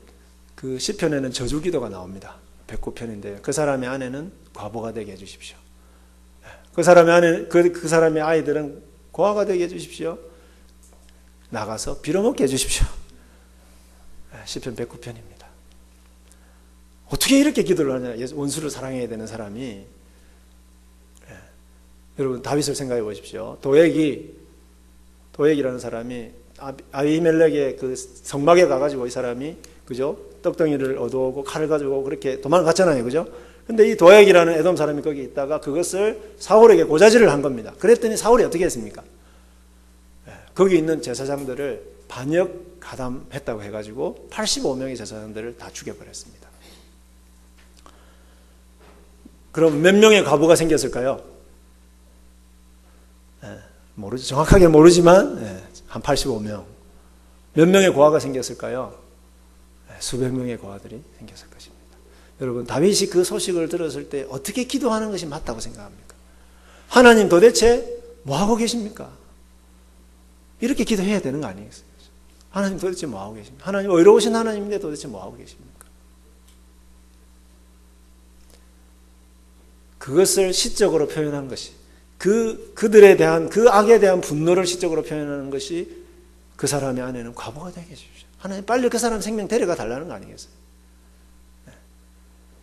그 시편에는 저주 기도가 나옵니다. 109편인데 그 사람의 아내는 과부가 되게 해주십시오. 그 사람의 아내, 그 사람의 아이들은 고아가 되게 해주십시오. 나가서 빌어먹게 해주십시오. 시편 109편입니다. 어떻게 이렇게 기도를 하냐? 원수를 사랑해야 되는 사람이. 여러분 다윗을 생각해 보십시오. 도액이라는 사람이 아비멜렉의 그 성막에 가가지고 이 사람이 그죠? 떡덩이를 얻어오고 칼을 가지고 그렇게 도망갔잖아요, 그죠? 근데 이 도액이라는 에돔 사람이 거기 있다가 그것을 사울에게 고자질을 한 겁니다. 그랬더니 사울이 어떻게 했습니까? 거기 있는 제사장들을 반역 가담했다고 해가지고 85명의 제사장들을 다 죽여버렸습니다. 그럼 몇 명의 과부가 생겼을까요? 모르죠. 정확하게 모르지만 한 85명. 몇 명의 고아가 생겼을까요? 수백 명의 고아들이 생겼을 것입니다. 여러분 다윗이 그 소식을 들었을 때 어떻게 기도하는 것이 맞다고 생각합니까? 하나님 도대체 뭐하고 계십니까? 이렇게 기도해야 되는 거 아니겠어요? 하나님 도대체 뭐하고 계십니까? 하나님 의로우신 하나님인데 도대체 뭐하고 계십니까? 그것을 시적으로 표현한 것이 그들에 대한 그 악에 대한 분노를 시적으로 표현하는 것이 그 사람의 아내는 과부가 되게 해주십시오. 하나님 빨리 그 사람 생명 데려가 달라는 거 아니겠어요?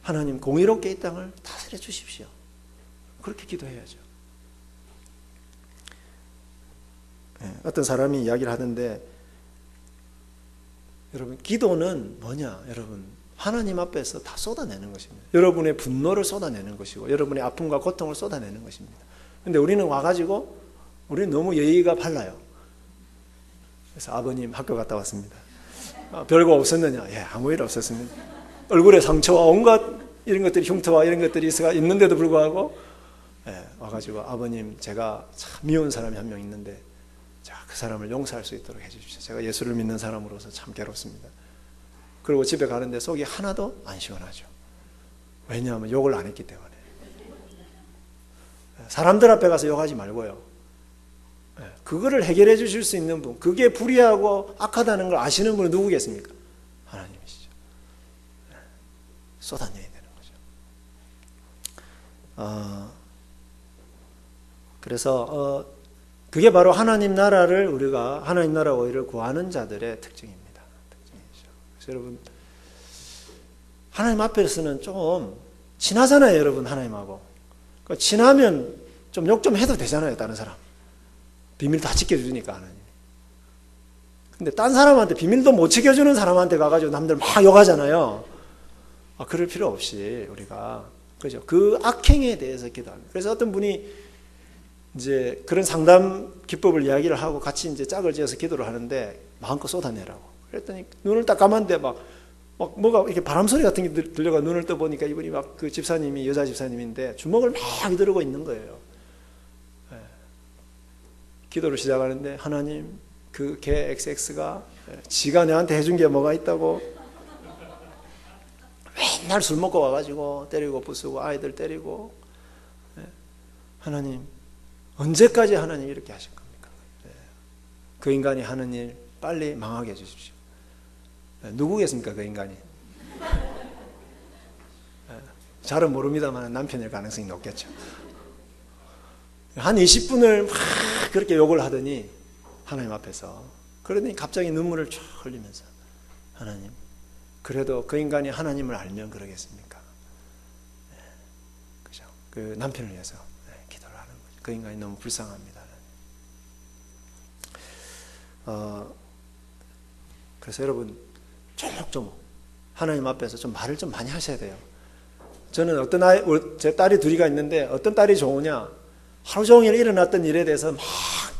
하나님 공의롭게 이 땅을 다스려 주십시오. 그렇게 기도해야죠. 어떤 사람이 이야기를 하던데 여러분 기도는 뭐냐? 여러분 하나님 앞에서 다 쏟아내는 것입니다. 여러분의 분노를 쏟아내는 것이고 여러분의 아픔과 고통을 쏟아내는 것입니다. 근데 우리는 와가지고 우리는 너무 예의가 발라요. 그래서 아버님 학교 갔다 왔습니다. 별거 없었느냐? 예, 아무 일 없었습니다. 얼굴에 상처와 온갖 이런 것들이 흉터와 이런 것들이 있는데도 불구하고 와가지고 아버님 제가 참 미운 사람이 한 명 있는데 그 사람을 용서할 수 있도록 해주십시오. 제가 예수를 믿는 사람으로서 참 괴롭습니다. 그리고 집에 가는데 속이 하나도 안 시원하죠. 왜냐하면 욕을 안 했기 때문에. 사람들 앞에 가서 욕하지 말고요. 그거를 해결해 주실 수 있는 분, 그게 불의하고 악하다는 걸 아시는 분은 누구겠습니까? 하나님이시죠. 쏟아내야 되는 거죠. 그래서 그게 바로 하나님 나라를 우리가 하나님 나라 오히려 구하는 자들의 특징입니다. 특징이죠. 그래서 여러분 하나님 앞에서는 좀 친하잖아요, 여러분 하나님하고. 그러니까 친하면 좀 욕 좀 해도 되잖아요, 다른 사람. 비밀 다 지켜주니까 하나님. 근데 딴 사람한테 비밀도 못 지켜주는 사람한테 가가지고 남들 막 욕하잖아요. 그럴 필요 없이 우리가 그죠? 그 악행에 대해서 기도합니다. 그래서 어떤 분이 이제 그런 상담 기법을 이야기를 하고 같이 이제 짝을 지어서 기도를 하는데 마음껏 쏟아내라고. 그랬더니 눈을 딱 감았는데 막 뭐가 이렇게 바람 소리 같은 게 들려가 눈을 떠 보니까 이분이 막 그 집사님이 여자 집사님인데 주먹을 막 휘두르고 있는 거예요. 기도를 시작하는데 하나님 그 개 XX가 지가 내한테 해준 게 뭐가 있다고 맨날 술 먹고 와가지고 때리고 부수고 아이들 때리고 하나님 언제까지 하나님 이렇게 하실 겁니까? 그 인간이 하는 일 빨리 망하게 해주십시오. 누구겠습니까, 그 인간이? 잘은 모릅니다만 남편일 가능성이 높겠죠. 한 20분을 막 그렇게 욕을 하더니 하나님 앞에서, 그러더니 갑자기 눈물을 쫙 흘리면서, 하나님, 그래도 그 인간이 하나님을 알면 그러겠습니까? 그죠? 그 남편을 위해서 기도를 하는 거죠. 그 인간이 너무 불쌍합니다. 그래서 여러분 조목조목 하나님 앞에서 좀 말을 좀 많이 하셔야 돼요. 저는 제 딸이 둘이가 있는데 어떤 딸이 좋으냐, 하루 종일 일어났던 일에 대해서 막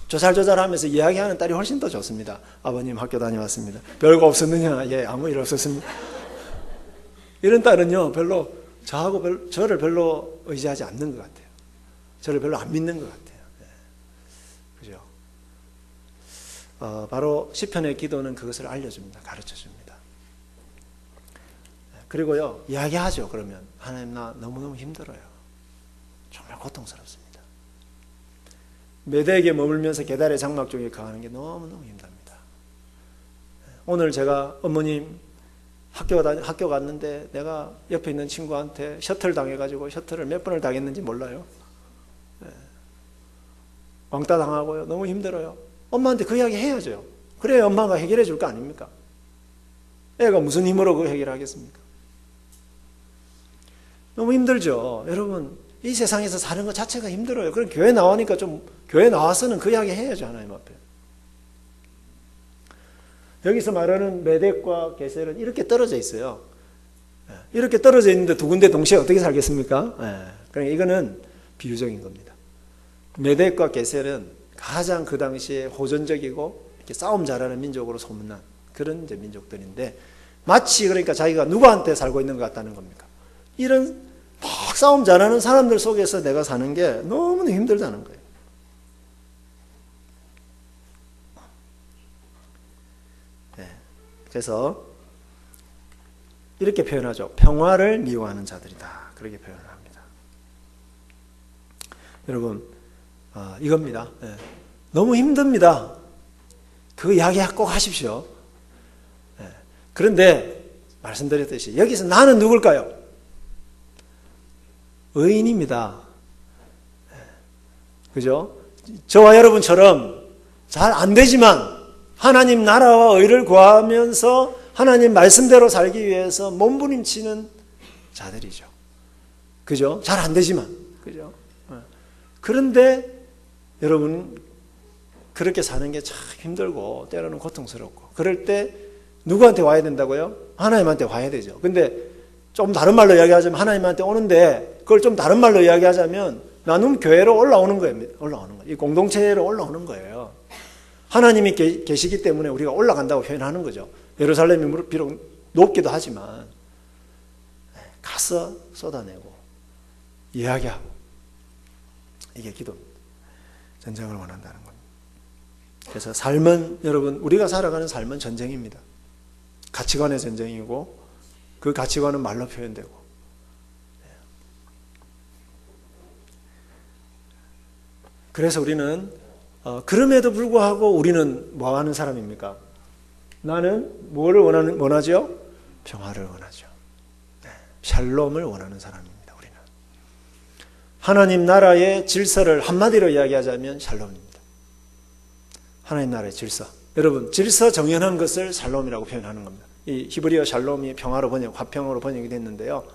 조잘조잘하면서 이야기하는 딸이 훨씬 더 좋습니다. 아버님 학교 다녀왔습니다. 별거 없었느냐? 예, 아무 일 없었습니다. 이런 딸은요, 저를 별로 의지하지 않는 것 같아요. 저를 별로 안 믿는 것 같아요. 예. 그죠? 바로 시편의 기도는 그것을 알려줍니다. 가르쳐줍니다. 그리고요, 이야기하죠. 그러면 하나님, 나 너무너무 힘들어요. 정말 고통스럽습니다. 메대에게 머물면서 계달의 장막 중에 거하는 게 너무너무 힘듭니다. 오늘 제가 어머님 학교 갔는데 내가 옆에 있는 친구한테 셔틀 당해가지고 셔틀을 몇 번을 당했는지 몰라요. 왕따 당하고요. 너무 힘들어요. 엄마한테 그 이야기 해야죠. 그래야 엄마가 해결해 줄 거 아닙니까? 애가 무슨 힘으로 그 해결하겠습니까? 너무 힘들죠. 여러분, 이 세상에서 사는 것 자체가 힘들어요. 그럼 교회 나오니까 교회 나와서는 그 이야기 해야죠. 하나님 앞에. 여기서 말하는 메덱과 게셀은 이렇게 떨어져 있어요. 이렇게 떨어져 있는데 두 군데 동시에 어떻게 살겠습니까? 그러니까 이거는 비유적인 겁니다. 메덱과 게셀은 가장 그 당시에 호전적이고 이렇게 싸움 잘하는 민족으로 소문난 그런 이제 민족들인데, 마치 그러니까 자기가 누구한테 살고 있는 것 같다는 겁니까? 이런 막 싸움 잘하는 사람들 속에서 내가 사는 게 너무나 힘들다는 거예요. 네. 그래서 이렇게 표현하죠. 평화를 미워하는 자들이다. 그렇게 표현을 합니다. 여러분, 이겁니다. 네. 너무 힘듭니다. 그 이야기 꼭 하십시오. 네. 그런데 말씀드렸듯이 여기서 나는 누굴까요? 의인입니다. 그죠? 저와 여러분처럼 잘 안 되지만 하나님 나라와 의를 구하면서 하나님 말씀대로 살기 위해서 몸부림치는 자들이죠. 그죠? 잘 안 되지만. 그죠? 그런데 여러분, 그렇게 사는 게 참 힘들고 때로는 고통스럽고, 그럴 때 누구한테 와야 된다고요? 하나님한테 와야 되죠. 근데 좀 다른 말로 이야기하자면 하나님한테 오는데, 그걸 좀 다른 말로 이야기하자면 나눔 교회로 올라오는 거예요. 이 공동체로 올라오는 거예요. 하나님이 계시기 때문에 우리가 올라간다고 표현하는 거죠. 예루살렘이 비록 높기도 하지만 가서 쏟아내고 이야기하고, 이게 기도입니다. 전쟁을 원한다는 겁니다. 그래서 삶은, 여러분, 우리가 살아가는 삶은 전쟁입니다. 가치관의 전쟁이고, 그 가치관은 말로 표현되고. 그래서 우리는 그럼에도 불구하고 우리는 뭐 하는 사람입니까? 나는 뭐를 원하죠? 평화를 원하죠. 샬롬을 원하는 사람입니다. 우리는 하나님 나라의 질서를 한마디로 이야기하자면 샬롬입니다. 하나님 나라의 질서. 여러분, 질서 정연한 것을 샬롬이라고 표현하는 겁니다. 이 히브리어 샬롬이 평화로 화평으로 번역이 됐는데요.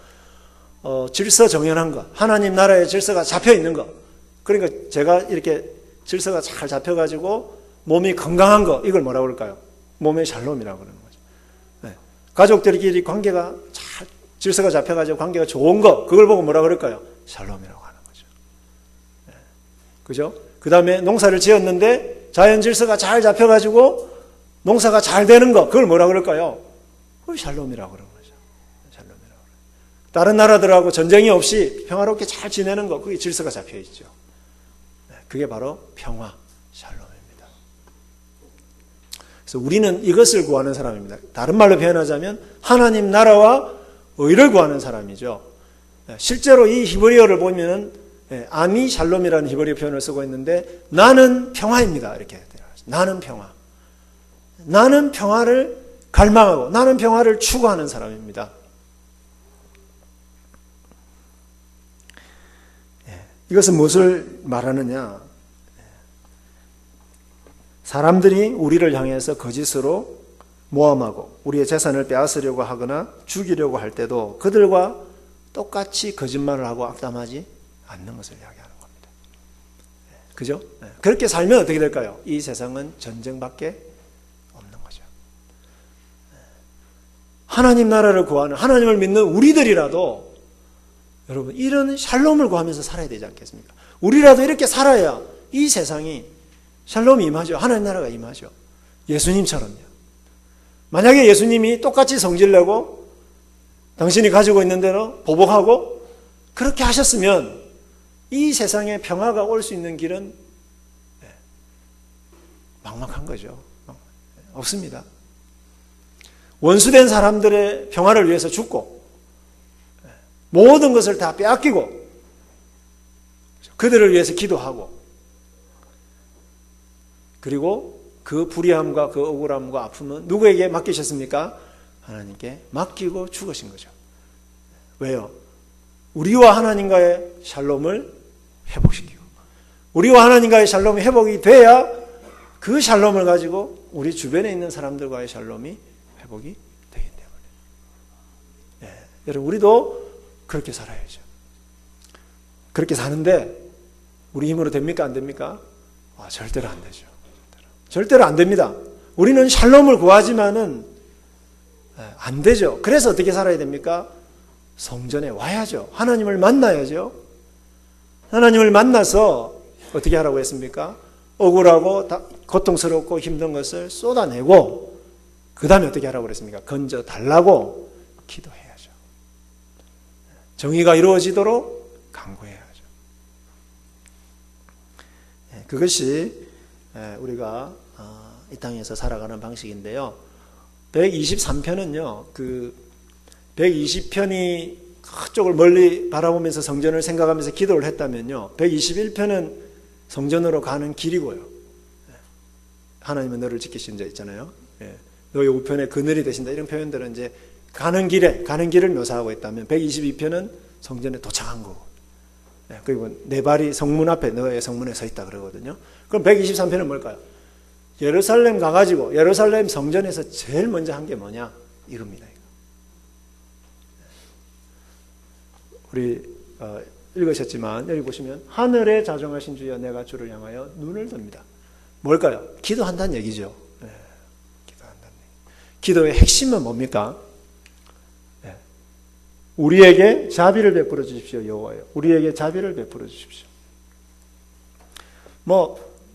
질서 정연한 것, 하나님 나라의 질서가 잡혀 있는 것. 그러니까 제가 이렇게 질서가 잘 잡혀가지고 몸이 건강한 거, 이걸 뭐라고 그럴까요? 몸의 샬롬이라고 그러는 거죠. 네. 가족들끼리 관계가 잘 질서가 잡혀가지고 관계가 좋은 거, 그걸 보고 뭐라고 그럴까요? 샬롬이라고 하는 거죠. 네. 그죠? 그 다음에 농사를 지었는데 자연 질서가 잘 잡혀가지고 농사가 잘 되는 거, 그걸 뭐라고 그럴까요? 그걸 샬롬이라고 그러는 거죠. 샬롬이라고. 다른 나라들하고 전쟁이 없이 평화롭게 잘 지내는 거, 그게 질서가 잡혀 있죠. 그게 바로 평화, 샬롬입니다. 그래서 우리는 이것을 구하는 사람입니다. 다른 말로 표현하자면 하나님 나라와 의를 구하는 사람이죠. 실제로 이 히브리어를 보면 아미 샬롬이라는 히브리어 표현을 쓰고 있는데, 나는 평화입니다. 이렇게 나는 평화. 나는 평화를 갈망하고 나는 평화를 추구하는 사람입니다. 이것은 무엇을 말하느냐? 사람들이 우리를 향해서 거짓으로 모함하고 우리의 재산을 빼앗으려고 하거나 죽이려고 할 때도 그들과 똑같이 거짓말을 하고 악담하지 않는 것을 이야기하는 겁니다. 그죠? 그렇게 살면 어떻게 될까요? 이 세상은 전쟁밖에 없는 거죠. 하나님 나라를 구하는, 하나님을 믿는 우리들이라도 여러분 이런 샬롬을 구하면서 살아야 되지 않겠습니까? 우리라도 이렇게 살아야 이 세상이 샬롬이 임하죠. 하나님 나라가 임하죠. 예수님처럼요. 만약에 예수님이 똑같이 성질내고 당신이 가지고 있는 대로 보복하고 그렇게 하셨으면 이 세상에 평화가 올 수 있는 길은 막막한 거죠. 없습니다. 원수된 사람들의 평화를 위해서 죽고 모든 것을 다 빼앗기고 그들을 위해서 기도하고 그리고 그 불의함과 그 억울함과 아픔은 누구에게 맡기셨습니까? 하나님께 맡기고 죽으신 거죠. 왜요? 우리와 하나님과의 샬롬을 회복시키고 우리와 하나님과의 샬롬이 회복이 돼야 그 샬롬을 가지고 우리 주변에 있는 사람들과의 샬롬이 회복이 되기 때문에 여러분 우리도 그렇게 살아야죠. 그렇게 사는데 우리 힘으로 됩니까? 안 됩니까? 절대로 안 되죠. 절대로 안 됩니다. 우리는 샬롬을 구하지만은 안 되죠. 그래서 어떻게 살아야 됩니까? 성전에 와야죠. 하나님을 만나야죠. 하나님을 만나서 어떻게 하라고 했습니까? 억울하고 고통스럽고 힘든 것을 쏟아내고 그 다음에 어떻게 하라고 그랬습니까? 건져 달라고 기도해야죠. 정의가 이루어지도록 간구해야죠. 그것이 우리가 이 땅에서 살아가는 방식인데요. 123편은요. 그 120편이 그쪽을 멀리 바라보면서 성전을 생각하면서 기도를 했다면요. 121편은 성전으로 가는 길이고요. 하나님은 너를 지키신 자 있잖아요. 너의 우편에 그늘이 되신다. 이런 표현들은 이제 가는 길을 묘사하고 있다면 122편은 성전에 도착한 거고. 그리고 내 발이 성문 앞에 너의 성문에 서 있다 그러거든요. 그럼 123편은 뭘까요? 예루살렘 가가지고 예루살렘 성전에서 제일 먼저 한 게 뭐냐? 이겁니다. 우리 읽으셨지만 여기 보시면 하늘에 자정하신 주여 내가 주를 향하여 눈을 듭니다. 뭘까요? 기도한다는 얘기죠. 기도한다는 얘기. 기도의 핵심은 뭡니까? 우리에게 자비를 베풀어 주십시오, 여호와여. 우리에게 자비를 베풀어 주십시오.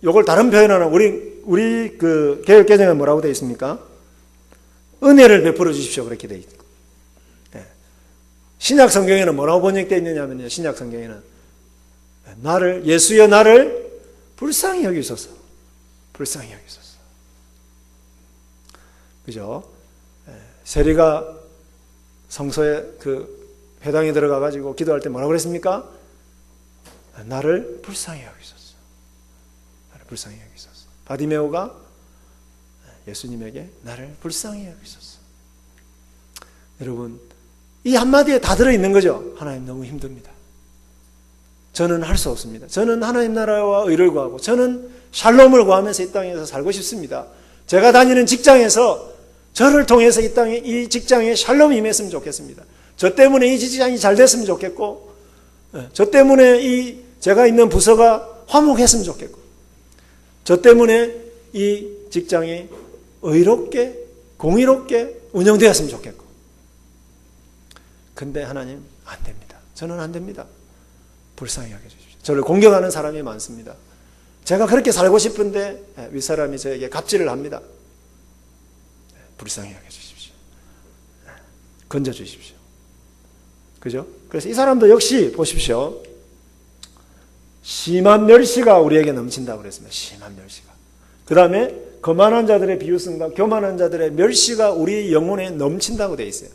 요걸 다른 표현하는 우리 그 개역 개정에 뭐라고 되어 있습니까? 은혜를 베풀어 주십시오. 그렇게 되어 있고. 신약 성경에는 뭐라고 번역되어 있느냐면요. 신약 성경에는 예수여 나를 불쌍히 여기소서. 불쌍히 여기소서. 그죠? 세리가 성소에 그 회당에 들어가 가지고 기도할 때 뭐라고 그랬습니까? 나를 불쌍히 여기소서. 나를 불쌍히 여기소서. 바디메오가 예수님에게 나를 불쌍히 여기소서. 여러분, 이 한마디에 다 들어있는 거죠. 하나님 너무 힘듭니다. 저는 할 수 없습니다. 저는 하나님 나라와 의를 구하고 저는 샬롬을 구하면서 이 땅에서 살고 싶습니다. 제가 다니는 직장에서 저를 통해서 이 직장에 샬롬이 임했으면 좋겠습니다. 저 때문에 이 직장이 잘 됐으면 좋겠고 저 때문에 제가 있는 부서가 화목했으면 좋겠고 저 때문에 이 직장이 의롭게 공의롭게 운영되었으면 좋겠고 근데 하나님 안 됩니다. 저는 안 됩니다. 불쌍히 여겨주십시오. 저를 공경하는 사람이 많습니다. 제가 그렇게 살고 싶은데 윗사람이 저에게 갑질을 합니다. 불쌍히 여겨주십시오. 건져주십시오. 그죠? 그래서 이 사람도 역시 보십시오. 심한 멸시가 우리에게 넘친다고 그랬습니다. 심한 멸시가. 그 다음에 거만한 자들의 비웃음과 교만한 자들의 멸시가 우리 영혼에 넘친다고 되어 있어요.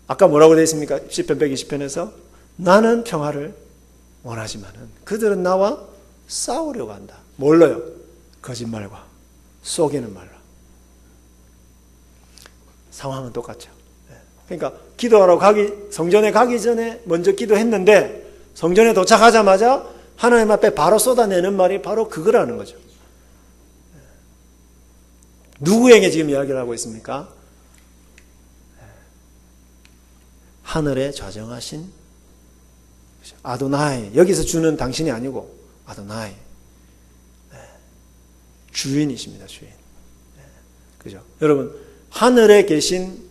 아까 뭐라고 되어 있습니까? 시편 120편에서 나는 평화를 원하지만은 그들은 나와 싸우려고 한다. 뭘로요? 거짓말과 쏘기는 말라. 상황은 똑같죠. 그러니까 기도하러 성전에 가기 전에 먼저 기도했는데 성전에 도착하자마자 하나님 앞에 바로 쏟아내는 말이 바로 그거라는 거죠. 누구에게 지금 이야기를 하고 있습니까? 하늘에 좌정하신 아도나이. 여기서 주는 당신이 아니고 아도나이. 주인이십니다. 주인. 그죠? 여러분, 하늘에 계신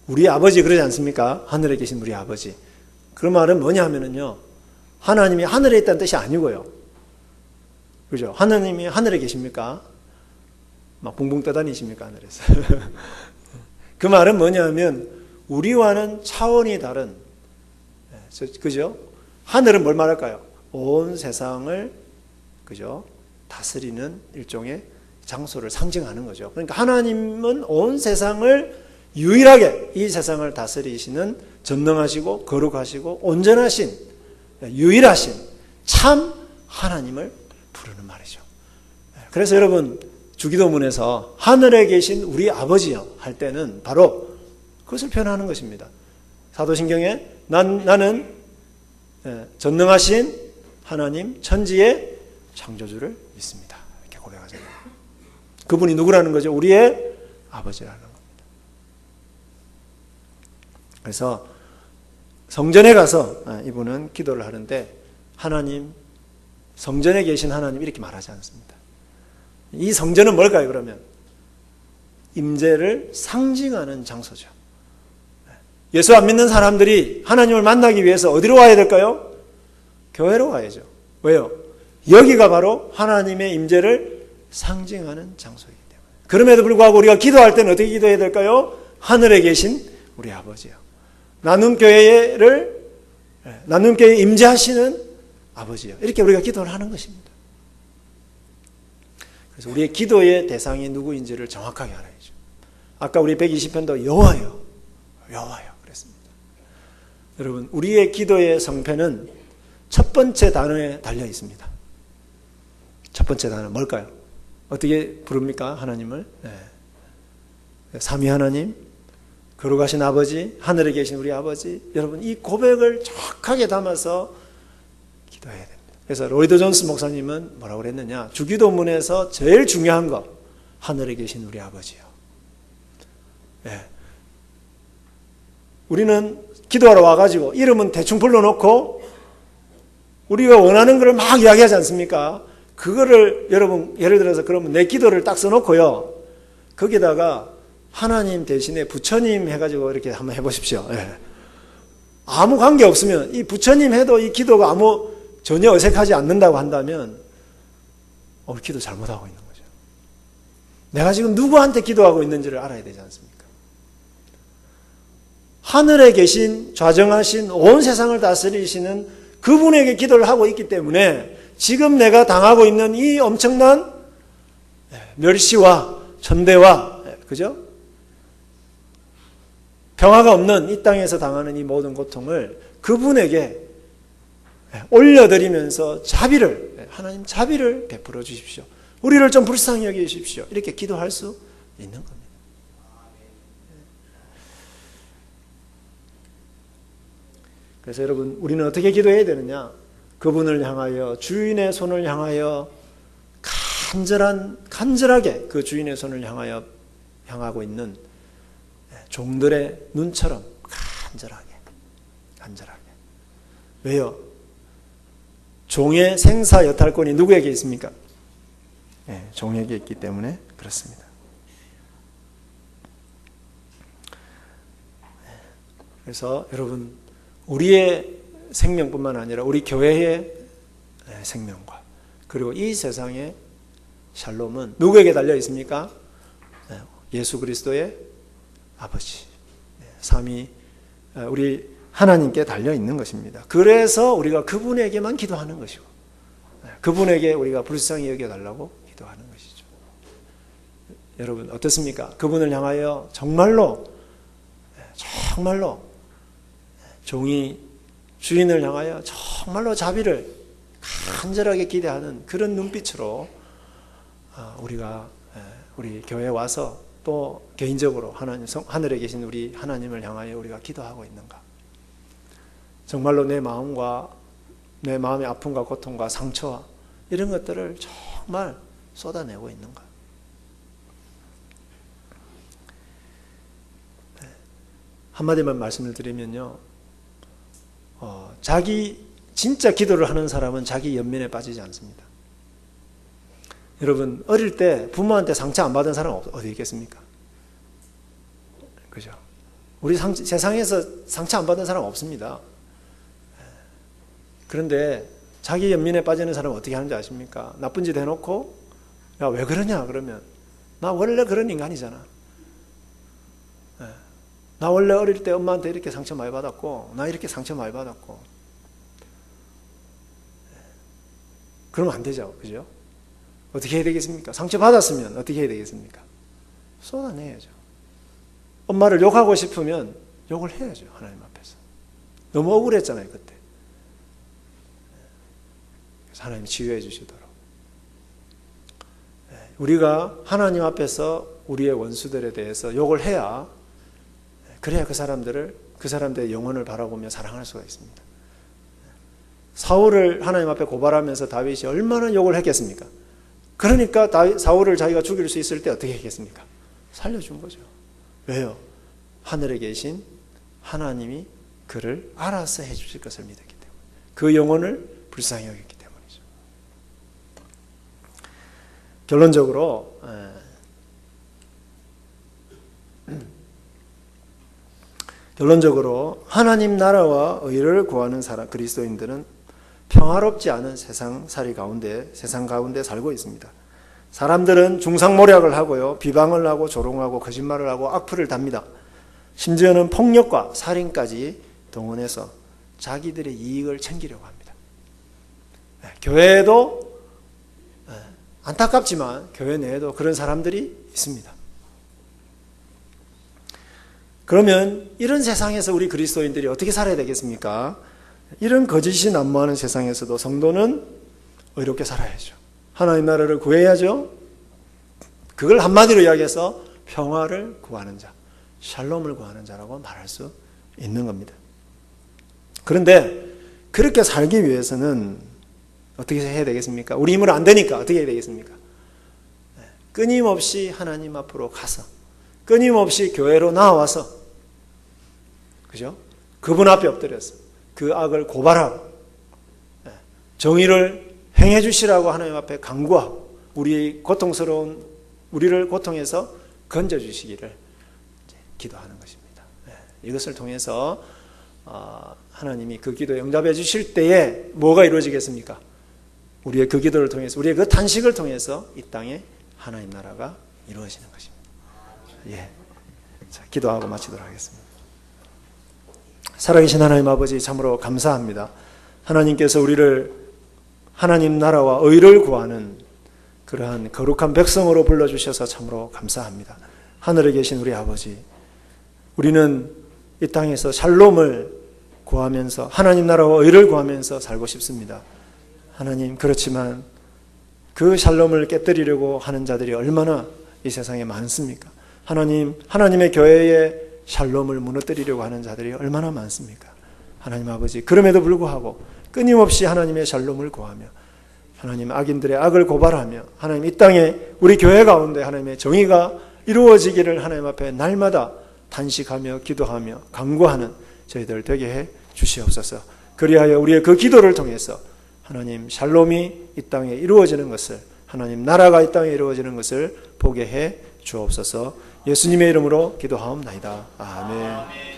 우리 아버지 그러지 않습니까? 하늘에 계신 우리 아버지. 그 말은 뭐냐 하면은요, 하나님이 하늘에 있다는 뜻이 아니고요. 그죠? 하나님이 하늘에 계십니까? 막 붕붕 떠다니십니까? 하늘에서. 그 말은 뭐냐 하면, 우리와는 차원이 다른, 그죠? 하늘은 뭘 말할까요? 온 세상을, 그죠? 다스리는 일종의 장소를 상징하는 거죠. 그러니까 하나님은 온 세상을 유일하게 이 세상을 다스리시는 전능하시고 거룩하시고 온전하신 유일하신 참 하나님을 부르는 말이죠. 그래서 여러분 주기도문에서 하늘에 계신 우리 아버지여 할 때는 바로 그것을 표현하는 것입니다. 사도신경에 나는 전능하신 하나님 천지의 창조주를 믿습니다. 이렇게 고백하잖아요. 그분이 누구라는 거죠? 우리의 아버지라는 겁니다. 그래서 성전에 가서 이분은 기도를 하는데 하나님, 성전에 계신 하나님 이렇게 말하지 않습니다. 이 성전은 뭘까요? 그러면 임재를 상징하는 장소죠. 예수 안 믿는 사람들이 하나님을 만나기 위해서 어디로 와야 될까요? 교회로 가야죠. 왜요? 여기가 바로 하나님의 임재를 상징하는 장소이기 때문에. 그럼에도 불구하고 우리가 기도할 때는 어떻게 기도해야 될까요? 하늘에 계신 우리 아버지요. 나눔 교회에 임재하시는 아버지요. 이렇게 우리가 기도를 하는 것입니다. 그래서 우리의 기도의 대상이 누구인지를 정확하게 알아야죠. 아까 우리 120편도 여호와요. 여호와요. 그랬습니다. 여러분, 우리의 기도의 성패는 첫 번째 단어에 달려 있습니다. 첫 번째 단어 뭘까요? 어떻게 부릅니까? 하나님을? 삼위 하나님, 거룩하신 아버지, 하늘에 계신 우리 아버지. 여러분, 이 고백을 정확하게 담아서 기도해야 됩니다. 그래서 로이드 존스 목사님은 뭐라고 그랬느냐? 주기도문에서 제일 중요한 거, 하늘에 계신 우리 아버지요. 우리는 기도하러 와가지고 이름은 대충 불러놓고 우리가 원하는 걸 막 이야기하지 않습니까? 그거를 여러분 예를 들어서 그러면 내 기도를 딱 써놓고요. 거기다가 하나님 대신에 부처님 해가지고 이렇게 한번 해보십시오. 아무 관계 없으면 이 부처님 해도 이 기도가 전혀 어색하지 않는다고 한다면 우리 기도 잘못하고 있는 거죠. 내가 지금 누구한테 기도하고 있는지를 알아야 되지 않습니까? 하늘에 계신 좌정하신 온 세상을 다스리시는 그분에게 기도를 하고 있기 때문에 지금 내가 당하고 있는 이 엄청난 멸시와 천대와 그죠? 평화가 없는 이 땅에서 당하는 이 모든 고통을 그분에게 올려드리면서 하나님 자비를 베풀어 주십시오. 우리를 좀 불쌍히 여겨 주십시오. 이렇게 기도할 수 있는 겁니다. 그래서 여러분, 우리는 어떻게 기도해야 되느냐? 그분을 향하여, 주인의 손을 향하여 간절하게 그 주인의 손을 향하고 있는 종들의 눈처럼 간절하게. 왜요? 종의 생사 여탈권이 누구에게 있습니까? 종에게 있기 때문에 그렇습니다. 그래서 여러분, 우리의 생명뿐만 아니라 우리 교회의 생명과 그리고 이 세상의 샬롬은 누구에게 달려 있습니까? 예수 그리스도의 아버지, 삼위 우리 하나님께 달려 있는 것입니다. 그래서 우리가 그분에게만 기도하는 것이고 그분에게 우리가 불쌍히 여겨달라고 기도하는 것이죠. 여러분 어떻습니까? 그분을 향하여 정말로 종이 주인을 향하여 정말로 자비를 간절하게 기대하는 그런 눈빛으로 우리가 우리 교회에 와서 또 개인적으로 하늘에 계신 우리 하나님을 향하여 우리가 기도하고 있는가? 정말로 내 마음과 내 마음의 아픔과 고통과 상처와 이런 것들을 정말 쏟아내고 있는가? 한마디만 말씀을 드리면요, 자기 진짜 기도를 하는 사람은 자기 연민에 빠지지 않습니다. 여러분, 어릴 때 부모한테 상처 안 받은 사람 어디 있겠습니까? 그죠? 우리 세상에서 상처 안 받은 사람 없습니다. 그런데 자기 연민에 빠지는 사람은 어떻게 하는지 아십니까? 나쁜 짓 해놓고, 야, 왜 그러냐? 그러면, 나 원래 그런 인간이잖아. 나 원래 어릴 때 엄마한테 이렇게 상처 많이 받았고, 나 이렇게 상처 많이 받았고. 그러면 안 되죠. 그죠? 어떻게 해야 되겠습니까? 상처 받았으면 어떻게 해야 되겠습니까? 쏟아내야죠. 엄마를 욕하고 싶으면 욕을 해야죠. 하나님 앞에서. 너무 억울했잖아요, 그때. 그래서 하나님이 치유해 주시도록. 우리가 하나님 앞에서 우리의 원수들에 대해서 욕을 해야, 그래야 그 사람들의 영혼을 바라보며 사랑할 수가 있습니다. 사울을 하나님 앞에 고발하면서 다윗이 얼마나 욕을 했겠습니까? 그러니까 사울을 자기가 죽일 수 있을 때 어떻게 했겠습니까? 살려준 거죠. 왜요? 하늘에 계신 하나님이 그를 알아서 해주실 것을 믿었기 때문에, 그 영혼을 불쌍히 여겼기 때문이죠. 결론적으로 하나님 나라와 의를 구하는 사람, 그리스도인들은 평화롭지 않은 세상 가운데 살고 있습니다. 사람들은 중상모략을 하고요, 비방을 하고 조롱하고 거짓말을 하고 악플을 답니다. 심지어는 폭력과 살인까지 동원해서 자기들의 이익을 챙기려고 합니다. 교회에도 안타깝지만 교회 내에도 그런 사람들이 있습니다. 그러면 이런 세상에서 우리 그리스도인들이 어떻게 살아야 되겠습니까? 이런 거짓이 난무하는 세상에서도 성도는 의롭게 살아야죠. 하나님 나라를 구해야죠. 그걸 한마디로 이야기해서 평화를 구하는 자, 샬롬을 구하는 자라고 말할 수 있는 겁니다. 그런데 그렇게 살기 위해서는 어떻게 해야 되겠습니까? 우리 힘으로 안 되니까 어떻게 해야 되겠습니까? 끊임없이 하나님 앞으로 가서, 끊임없이 교회로 나와서, 그죠? 그분 앞에 엎드려서 그 악을 고발하고 정의를 행해 주시라고 하나님 앞에 간구하고 우리를 고통에서 건져 주시기를 기도하는 것입니다. 이것을 통해서 하나님이 그 기도에 응답해 주실 때에 뭐가 이루어지겠습니까? 우리의 그 기도를 통해서, 우리의 그 탄식을 통해서 이 땅에 하나님 나라가 이루어지는 것입니다. 자, 기도하고 마치도록 하겠습니다. 살아계신 하나님 아버지, 참으로 감사합니다. 하나님께서 우리를 하나님 나라와 의를 구하는 그러한 거룩한 백성으로 불러주셔서 참으로 감사합니다. 하늘에 계신 우리 아버지, 우리는 이 땅에서 샬롬을 구하면서 하나님 나라와 의를 구하면서 살고 싶습니다. 하나님, 그렇지만 그 샬롬을 깨뜨리려고 하는 자들이 얼마나 이 세상에 많습니까? 하나님의 교회에 샬롬을 무너뜨리려고 하는 자들이 얼마나 많습니까? 하나님 아버지, 그럼에도 불구하고 끊임없이 하나님의 샬롬을 구하며 하나님 악인들의 악을 고발하며 하나님 이 땅에 우리 교회 가운데 하나님의 정의가 이루어지기를 하나님 앞에 날마다 탄식하며 기도하며 간구하는 저희들 되게 해 주시옵소서. 그리하여 우리의 그 기도를 통해서 하나님 샬롬이 이 땅에 이루어지는 것을, 하나님 나라가 이 땅에 이루어지는 것을 보게 해 주옵소서. 예수님의 이름으로 기도하옵나이다. 아멘.